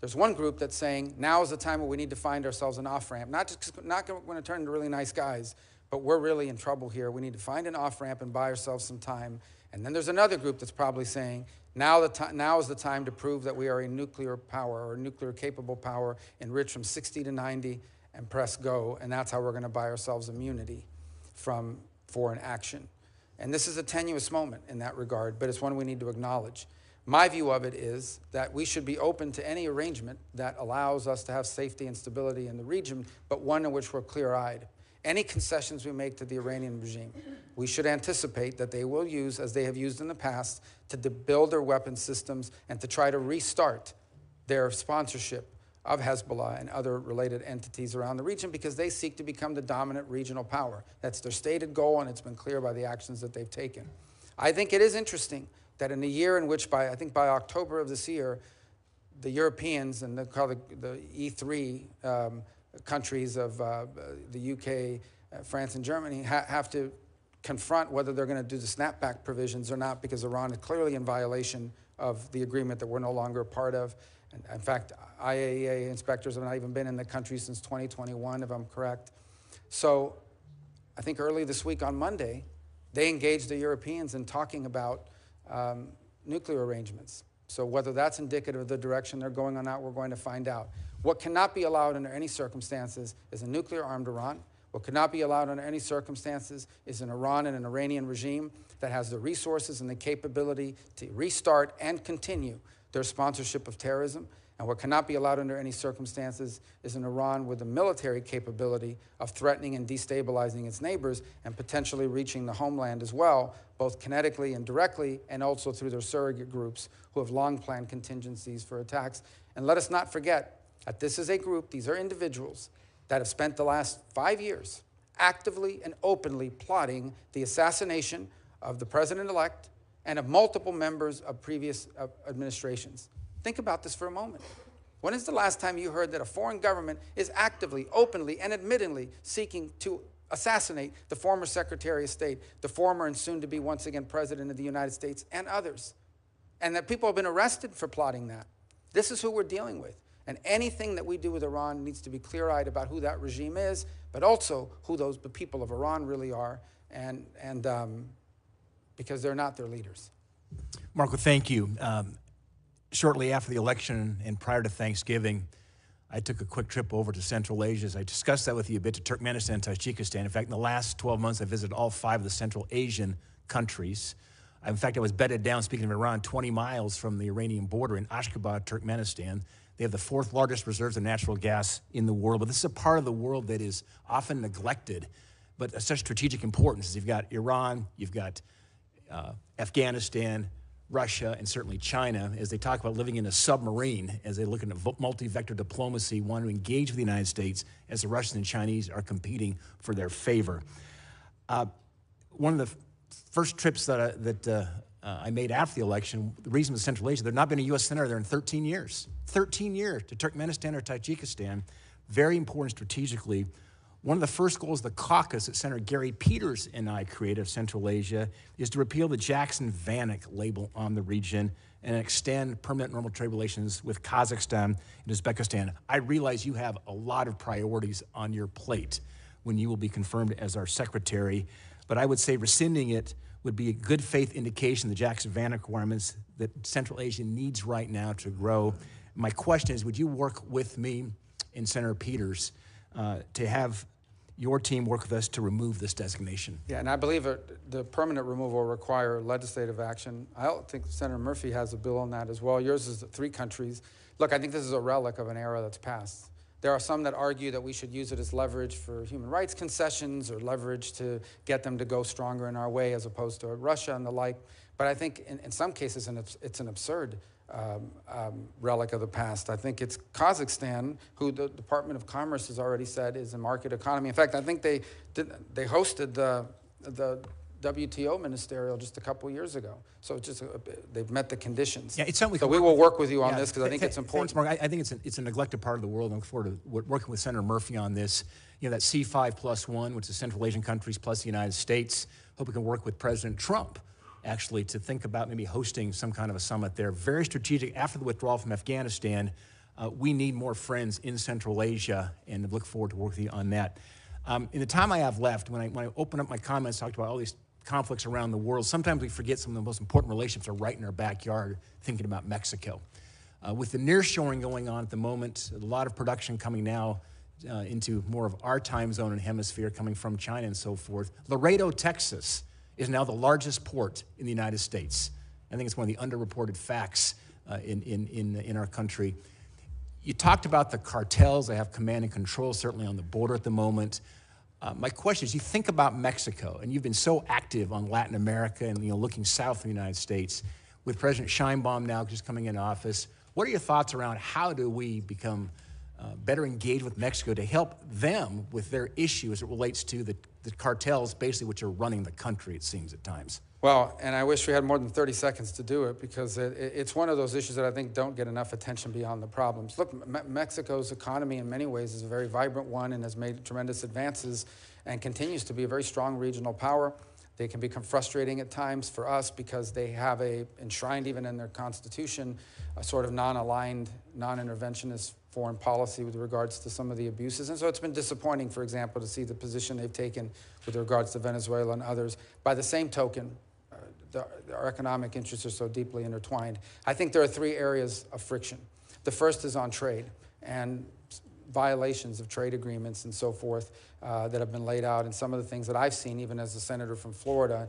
There's one group that's saying, now is the time where we need to find ourselves an off-ramp. Not going to turn into really nice guys, but we're really in trouble here. We need to find an off-ramp and buy ourselves some time. And then there's another group that's probably saying, now is the time to prove that we are a nuclear power or a nuclear-capable power, enriched from 60 to 90, and press go. And that's how we're going to buy ourselves immunity from foreign action. And this is a tenuous moment in that regard, but it's one we need to acknowledge. My view of it is that we should be open to any arrangement that allows us to have safety and stability in the region, but one in which we're clear-eyed. Any concessions we make to the Iranian regime, we should anticipate that they will use, as they have used in the past, to build their weapons systems and to try to restart their sponsorship of Hezbollah and other related entities around the region, because they seek to become the dominant regional power. That's their stated goal, and it's been clear by the actions that they've taken. I think it is interesting that in a year in which, I think by October of this year, the Europeans and the E3 countries of the UK, France, and Germany have to confront whether they're going to do the snapback provisions or not, because Iran is clearly in violation of the agreement that we're no longer a part of. And in fact, IAEA inspectors have not even been in the country since 2021, if I'm correct. So I think early this week on Monday, they engaged the Europeans in talking about nuclear arrangements. So whether that's indicative of the direction they're going on that, we're going to find out. What cannot be allowed under any circumstances is a nuclear-armed Iran. What cannot be allowed under any circumstances is an Iran and an Iranian regime that has the resources and the capability to restart and continue their sponsorship of terrorism. And what cannot be allowed under any circumstances is an Iran with the military capability of threatening and destabilizing its neighbors and potentially reaching the homeland as well, both kinetically and directly, and also through their surrogate groups who have long planned contingencies for attacks. And let us not forget that this is a group, these are individuals that have spent the last 5 years actively and openly plotting the assassination of the president-elect and of multiple members of previous administrations. Think about this for a moment. When is the last time you heard that a foreign government is actively, openly, and admittedly seeking to assassinate the former Secretary of State, the former and soon-to-be once again President of the United States, and others? And that people have been arrested for plotting that. This is who we're dealing with. And anything that we do with Iran needs to be clear-eyed about who that regime is, but also who the people of Iran really are, and because they're not their leaders. Marco, thank you. Shortly after the election and prior to Thanksgiving, I took a quick trip over to Central Asia. As I discussed that with you a bit, to Turkmenistan and Tajikistan. In fact, in the last 12 months, I visited all 5 of the Central Asian countries. In fact, I was bedded down, speaking of Iran, 20 miles from the Iranian border in Ashgabat, Turkmenistan. They have the 4th largest reserves of natural gas in the world. But this is a part of the world that is often neglected, but of such strategic importance. You've got Iran, you've got Afghanistan, Russia, and certainly China, as they talk about living in a submarine, as they look at multi-vector diplomacy, want to engage with the United States as the Russians and Chinese are competing for their favor. One of the first trips that I made after the election, the reason was Central Asia, there'd not been a U.S. senator there in 13 years. 13 years to Turkmenistan or Tajikistan, very important strategically. One of the first goals of the caucus that Senator Gary Peters and I created of Central Asia is to repeal the Jackson-Vanik label on the region and extend permanent normal trade relations with Kazakhstan and Uzbekistan. I realize you have a lot of priorities on your plate when you will be confirmed as our secretary, but I would say rescinding it would be a good faith indication of the Jackson-Vanik requirements that Central Asia needs right now to grow. My question is, would you work with me and Senator Peters to have your team work with us to remove this designation? Yeah, and I believe the permanent removal will require legislative action. I don't think Senator Murphy has a bill on that as well. Yours is 3 countries. Look, I think this is a relic of an era that's passed. There are some that argue that we should use it as leverage for human rights concessions or leverage to get them to go stronger in our way as opposed to Russia and the like. But I think in some cases it's an absurd relic of the past. I think it's Kazakhstan, who the Department of Commerce has already said is a market economy. In fact, I think they hosted the WTO ministerial just a couple years ago. So it's just they've met the conditions. Yeah, it's something so we will work with you on this because I think it's important. Thanks, Mark. I think it's a neglected part of the world. I look forward to working with Senator Murphy on this. You know, that C5+1, which is Central Asian countries plus the United States. Hope we can work with President Trump actually to think about maybe hosting some kind of a summit there. Very strategic. After the withdrawal from Afghanistan, we need more friends in Central Asia, and look forward to working with you on that. In the time I have left, when I open up my comments, talked about all these conflicts around the world, sometimes we forget some of the most important relationships are right in our backyard, thinking about Mexico. With the nearshoring going on at the moment, a lot of production coming now into more of our time zone and hemisphere coming from China and so forth. Laredo, Texas is now the largest port in the United States. I think it's one of the underreported facts in our country. You talked about the cartels. They have command and control, certainly on the border at the moment. My question is, you think about Mexico, and you've been so active on Latin America and looking south of the United States. With President Sheinbaum now just coming into office, what are your thoughts around how do we become better engaged with Mexico to help them with their issue as it relates to the cartels, basically, which are running the country, it seems, at times? Well, and I wish we had more than 30 seconds to do it because it's one of those issues that I think don't get enough attention beyond the problems. Look, Mexico's economy in many ways is a very vibrant one and has made tremendous advances and continues to be a very strong regional power. They can become frustrating at times for us because they have enshrined even in their constitution, a sort of non-aligned, non-interventionist foreign policy with regards to some of the abuses. And so it's been disappointing, for example, to see the position they've taken with regards to Venezuela and others. By the same token, our economic interests are so deeply intertwined. I think there are 3 areas of friction. The first is on trade. And violations of trade agreements and so forth that have been laid out, and some of the things that I've seen, even as a senator from Florida,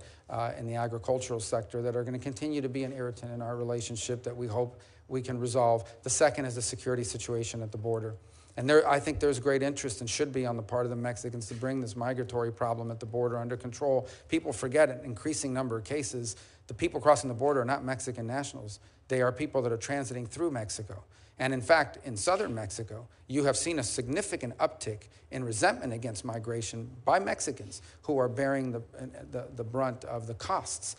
in the agricultural sector, that are going to continue to be an irritant in our relationship that we hope we can resolve. The second is the security situation at the border. And I think there's great interest, and should be on the part of the Mexicans, to bring this migratory problem at the border under control. People forget an increasing number of cases. The people crossing the border are not Mexican nationals. They are people that are transiting through Mexico. And in fact, in southern Mexico, you have seen a significant uptick in resentment against migration by Mexicans who are bearing the brunt of the costs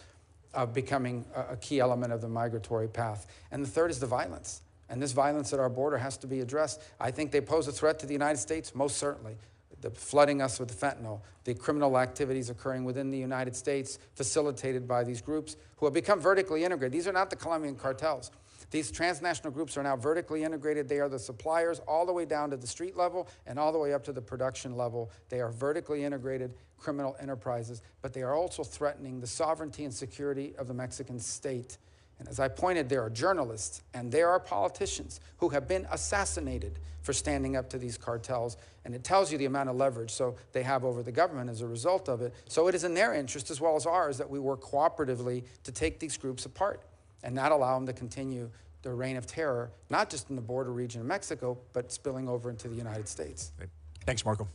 of becoming a key element of the migratory path. And the third is the violence. And this violence at our border has to be addressed. I think they pose a threat to the United States, most certainly. The flooding us with fentanyl, the criminal activities occurring within the United States, facilitated by these groups who have become vertically integrated. These are not the Colombian cartels. These transnational groups are now vertically integrated. They are the suppliers all the way down to the street level and all the way up to the production level. They are vertically integrated criminal enterprises, but they are also threatening the sovereignty and security of the Mexican state. And as I pointed, there are journalists and there are politicians who have been assassinated for standing up to these cartels. And it tells you the amount of leverage so they have over the government as a result of it. So it is in their interest as well as ours that we work cooperatively to take these groups apart and not allow them to continue their reign of terror, not just in the border region of Mexico, but spilling over into the United States. Great. Thanks, Marco.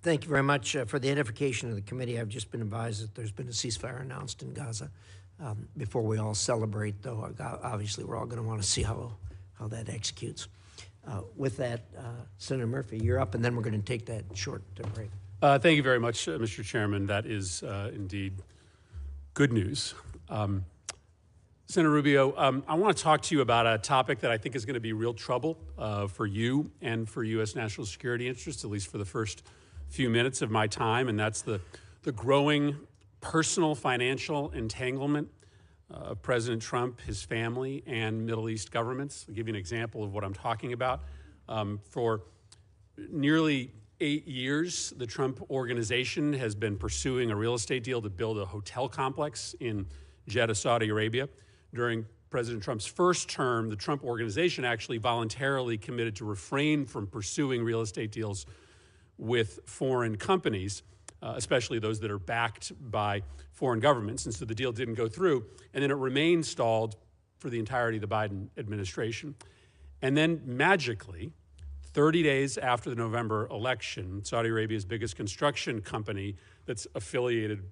Thank you very much for the edification of the committee. I've just been advised that there's been a ceasefire announced in Gaza. Before we all celebrate, though, obviously we're all going to want to see how that executes. With that, Senator Murphy, you're up, and then we're going to take that short break. Thank you very much, Mr. Chairman. That is indeed good news. Senator Rubio, I want to talk to you about a topic that I think is going to be real trouble for you and for U.S. national security interests, at least for the first few minutes of my time, and that's the growing personal financial entanglement of President Trump, his family, and Middle East governments. I'll give you an example of what I'm talking about. For nearly 8 years, the Trump organization has been pursuing a real estate deal to build a hotel complex in Jeddah, Saudi Arabia. During President Trump's first term, the Trump organization actually voluntarily committed to refrain from pursuing real estate deals with foreign companies, especially those that are backed by foreign governments. And so the deal didn't go through. And then it remained stalled for the entirety of the Biden administration. And then magically, 30 days after the November election, Saudi Arabia's biggest construction company that's affiliated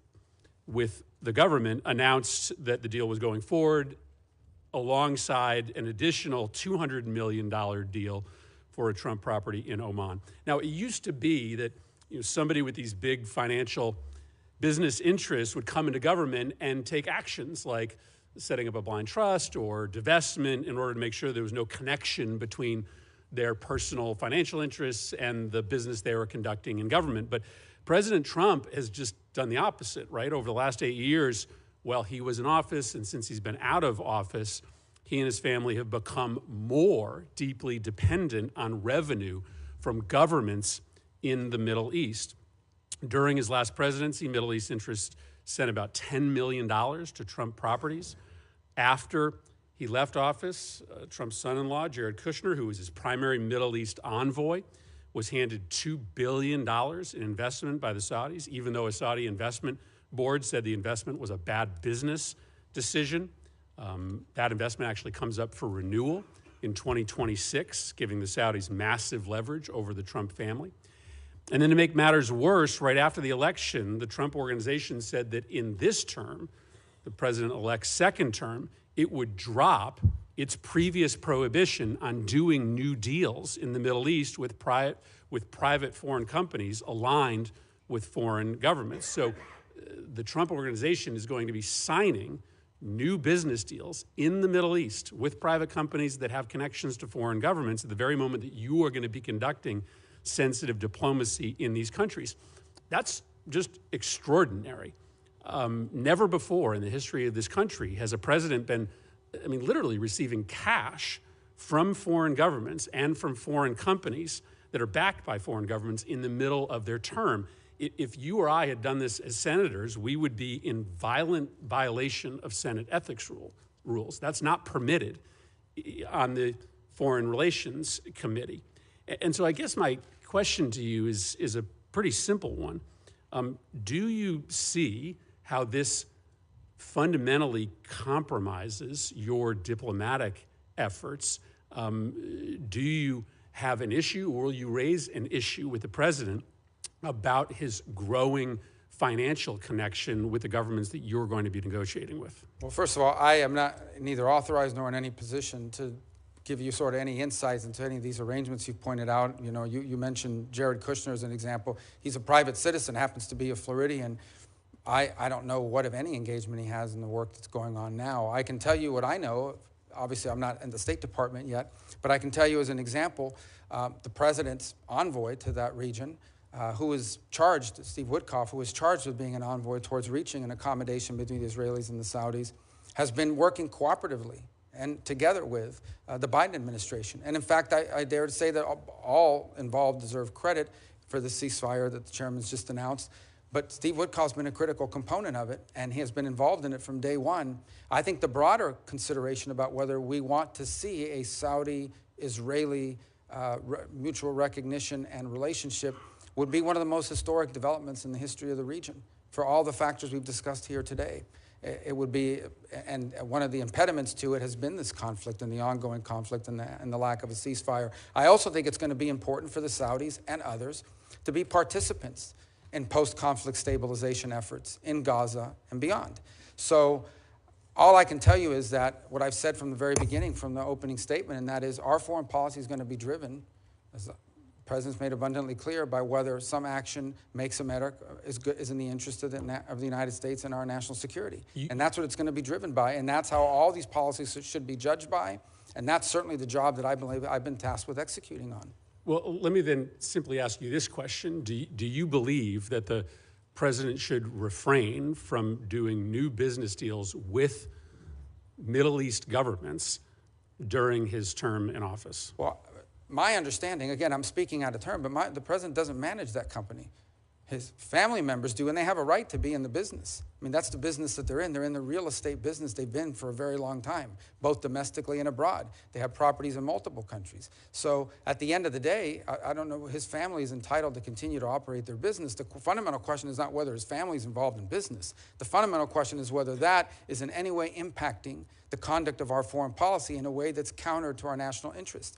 with the government announced that the deal was going forward alongside an additional $200 million deal for a Trump property in Oman. Now, it used to be that somebody with these big financial business interests would come into government and take actions like setting up a blind trust or divestment in order to make sure there was no connection between their personal financial interests and the business they were conducting in government. But President Trump has just done the opposite, right? Over the last 8 years, while he was in office and since he's been out of office, he and his family have become more deeply dependent on revenue from governments in the Middle East. During his last presidency, Middle East interests sent about $10 million to Trump properties. After he left office, Trump's son-in-law, Jared Kushner, who was his primary Middle East envoy, was handed $2 billion in investment by the Saudis, even though a Saudi investment board said the investment was a bad business decision. That investment actually comes up for renewal in 2026, giving the Saudis massive leverage over the Trump family. And then to make matters worse, right after the election, the Trump organization said that in this term, the president-elect's second term, it would drop its previous prohibition on doing new deals in the Middle East with private foreign companies aligned with foreign governments. So the Trump organization is going to be signing new business deals in the Middle East with private companies that have connections to foreign governments at the very moment that you are going to be conducting sensitive diplomacy in these countries. That's just extraordinary. Never before in the history of this country has a president been, literally receiving cash from foreign governments and from foreign companies that are backed by foreign governments in the middle of their term. If you or I had done this as senators, we would be in violent violation of Senate ethics rules. That's not permitted on the Foreign Relations Committee. And so I guess my question to you is a pretty simple one. Do you see how this fundamentally compromises your diplomatic efforts? Do you have an issue, or will you raise an issue with the president about his growing financial connection with the governments that you're going to be negotiating with? Well, first of all, I am not neither authorized nor in any position to give you sort of any insights into any of these arrangements you've pointed out. You know, you mentioned Jared Kushner as an example. He's a private citizen, happens to be a Floridian. I don't know what, if any, engagement he has in the work that's going on now. I can tell you what I know. Obviously, I'm not in the State Department yet, but I can tell you as an example, the president's envoy to that region, who was charged, Steve Witkoff, who was charged with being an envoy towards reaching an accommodation between the Israelis and the Saudis, has been working cooperatively and together with the Biden administration. And in fact, I dare to say that all involved deserve credit for the ceasefire that the chairman's just announced. But Steve Witkoff's been a critical component of it, and he has been involved in it from day one. I think the broader consideration about whether we want to see a Saudi-Israeli mutual recognition and relationship would be one of the most historic developments in the history of the region for all the factors we've discussed here today. It would be, and one of the impediments to it has been this conflict and the ongoing conflict and the lack of a ceasefire. I also think it's going to be important for the Saudis and others to be participants in post-conflict stabilization efforts in Gaza and beyond. So all I can tell you is that what I've said from the very beginning, from the opening statement, and that is our foreign policy is going to be driven, as the President's made abundantly clear, by whether some action makes America is in the interest of the United States and our national security. And that's what it's going to be driven by, and that's how all these policies should be judged by, and that's certainly the job that I believe I've been tasked with executing on. Well, let me then simply ask you this question. Do you believe that the president should refrain from doing new business deals with Middle East governments during his term in office? Well, my understanding, again, I'm speaking out of turn, but the president doesn't manage that company. His family members do, and they have a right to be in the business. I mean, that's the business that they're in. They're in the real estate business. They've been for a very long time, both domestically and abroad. They have properties in multiple countries. So at the end of the day, I don't know, his family is entitled to continue to operate their business. The fundamental question is not whether his family is involved in business. The fundamental question is whether that is in any way impacting the conduct of our foreign policy in a way that's counter to our national interest.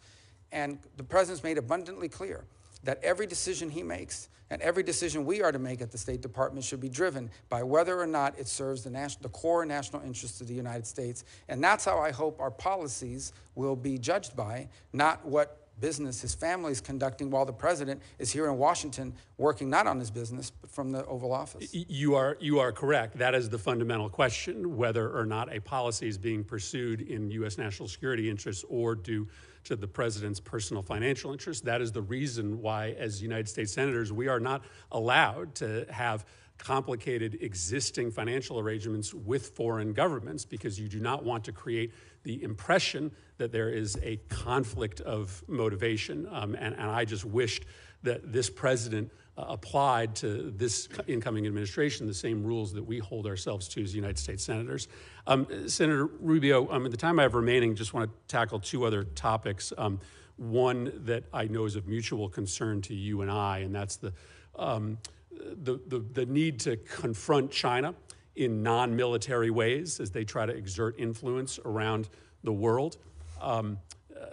And the president's made abundantly clear that every decision he makes and every decision we are to make at the State Department should be driven by whether or not it serves the core national interests of the United States. And that's how I hope our policies will be judged by, not what business his family is conducting while the president is here in Washington working not on his business, but from the Oval Office. You are correct. That is the fundamental question, whether or not a policy is being pursued in U.S. national security interests or due to the president's personal financial interests. That is the reason why, as United States senators, we are not allowed to have complicated existing financial arrangements with foreign governments, because you do not want to create the impression that there is a conflict of motivation. And I just wished that this president applied to this incoming administration the same rules that we hold ourselves to as United States senators. Senator Rubio, at the time I have remaining, just want to tackle two other topics. One that I know is of mutual concern to you and I, and that's the need to confront China in non-military ways as they try to exert influence around the world.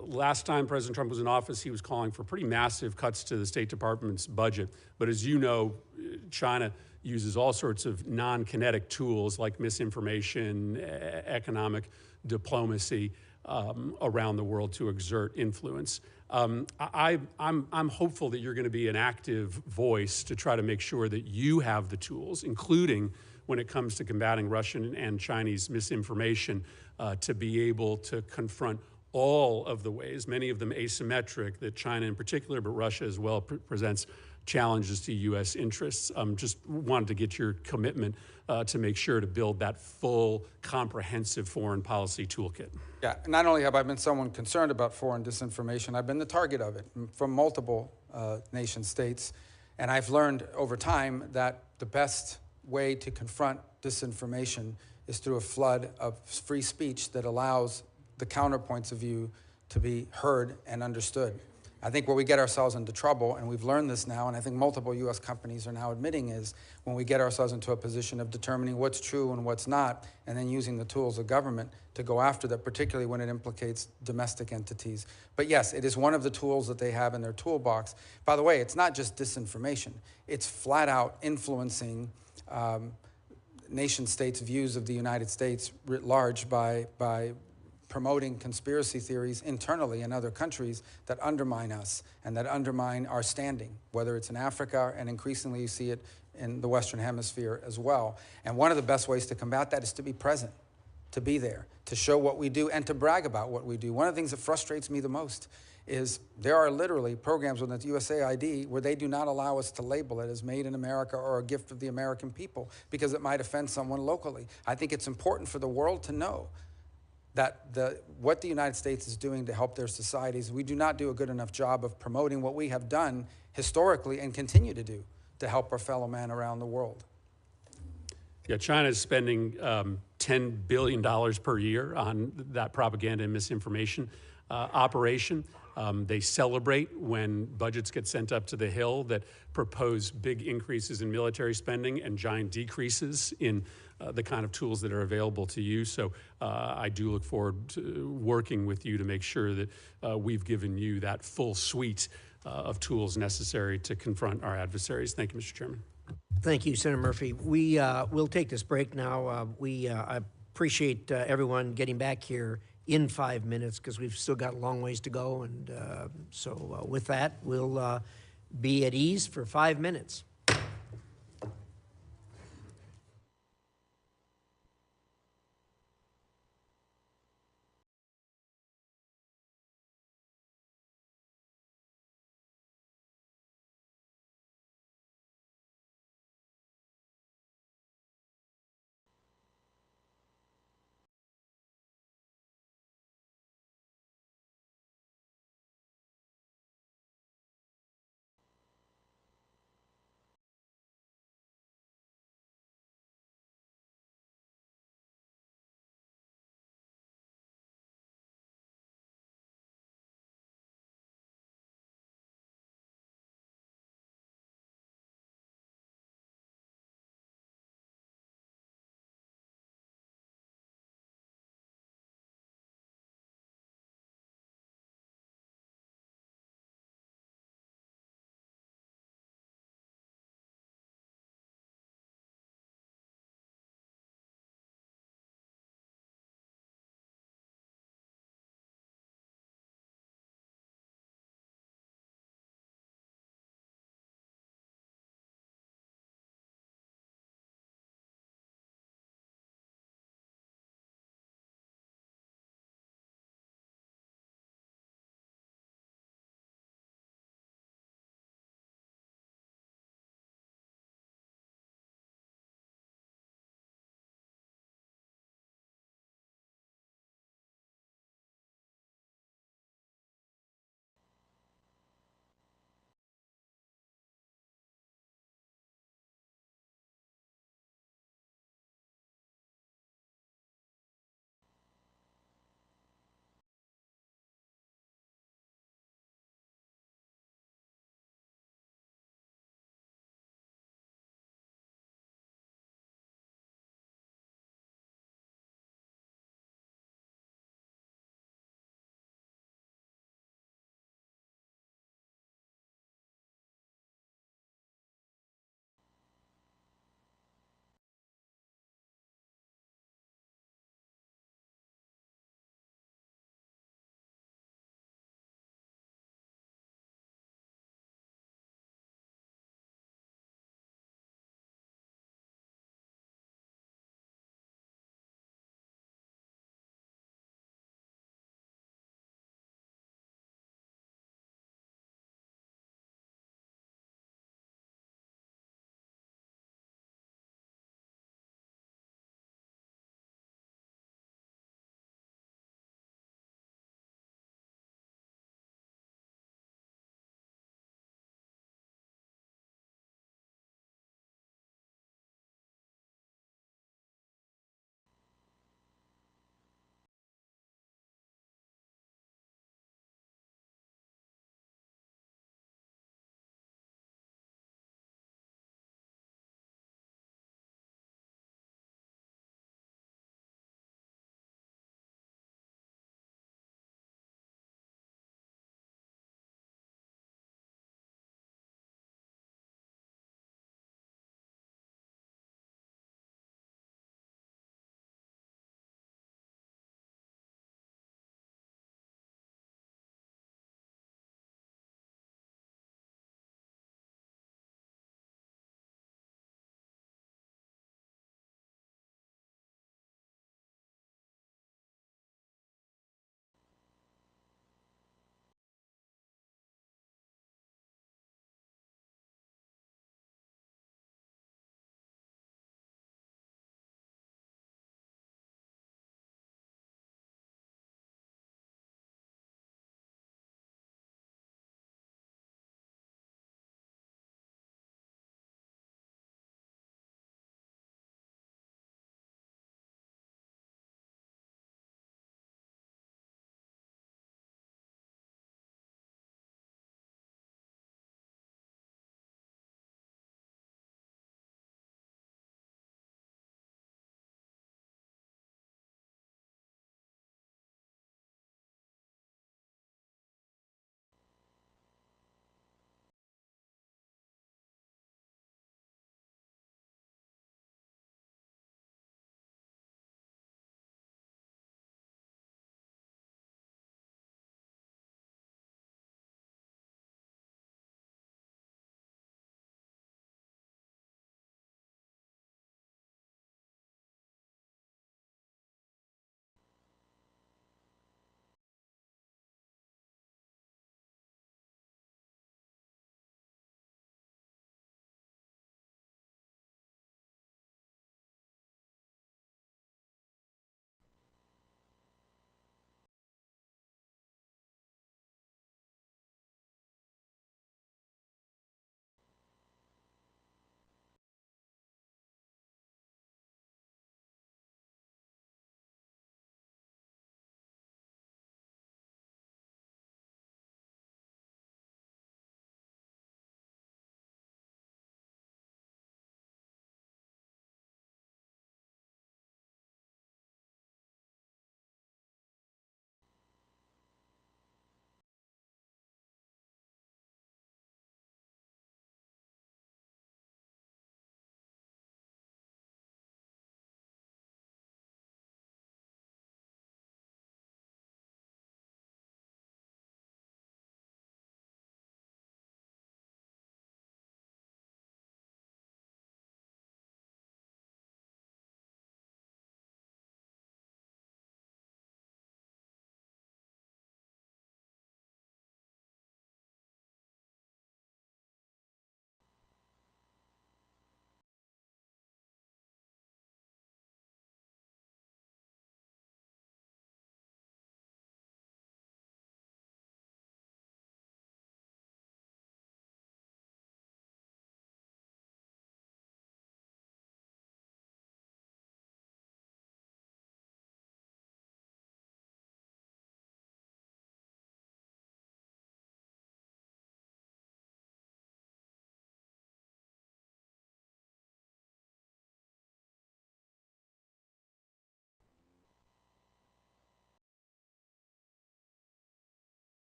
Last time President Trump was in office, he was calling for pretty massive cuts to the State Department's budget. But as you know, China uses all sorts of non-kinetic tools like misinformation, economic diplomacy around the world to exert influence. I'm hopeful that you're going to be an active voice to try to make sure that you have the tools, including when it comes to combating Russian and Chinese misinformation, to be able to confront all of the ways, many of them asymmetric, that China in particular, but Russia as well, presents challenges to U.S. interests. Just wanted to get your commitment to make sure to build that full, comprehensive foreign policy toolkit. Yeah, not only have I been someone concerned about foreign disinformation, I've been the target of it from multiple nation states. And I've learned over time that the best way to confront disinformation is through a flood of free speech that allows the counterpoints of view to be heard and understood. I think where we get ourselves into trouble, and we've learned this now, and I think multiple U.S. companies are now admitting, is when we get ourselves into a position of determining what's true and what's not, and then using the tools of government to go after that, particularly when it implicates domestic entities. But yes, it is one of the tools that they have in their toolbox. By the way, it's not just disinformation. It's flat out influencing nation states' views of the United States writ large by promoting conspiracy theories internally in other countries that undermine us and that undermine our standing, whether it's in Africa, and increasingly you see it in the Western Hemisphere as well. And one of the best ways to combat that is to be present, to be there, to show what we do, and to brag about what we do. One of the things that frustrates me the most is there are literally programs within the USAID where they do not allow us to label it as made in America or a gift of the American people because it might offend someone locally. I think it's important for the world to know that what the United States is doing to help their societies, we do not do a good enough job of promoting what we have done historically and continue to do to help our fellow man around the world. Yeah, China is spending $10 billion per year on that propaganda and misinformation operation. They celebrate when budgets get sent up to the Hill that propose big increases in military spending and giant decreases in the kind of tools that are available to you. So I do look forward to working with you to make sure that we've given you that full suite of tools necessary to confront our adversaries. Thank you, Mr. Chairman. Thank you, Senator Murphy. We'll take this break now. I appreciate everyone getting back here in 5 minutes because we've still got a long ways to go. And so with that, we'll be at ease for 5 minutes.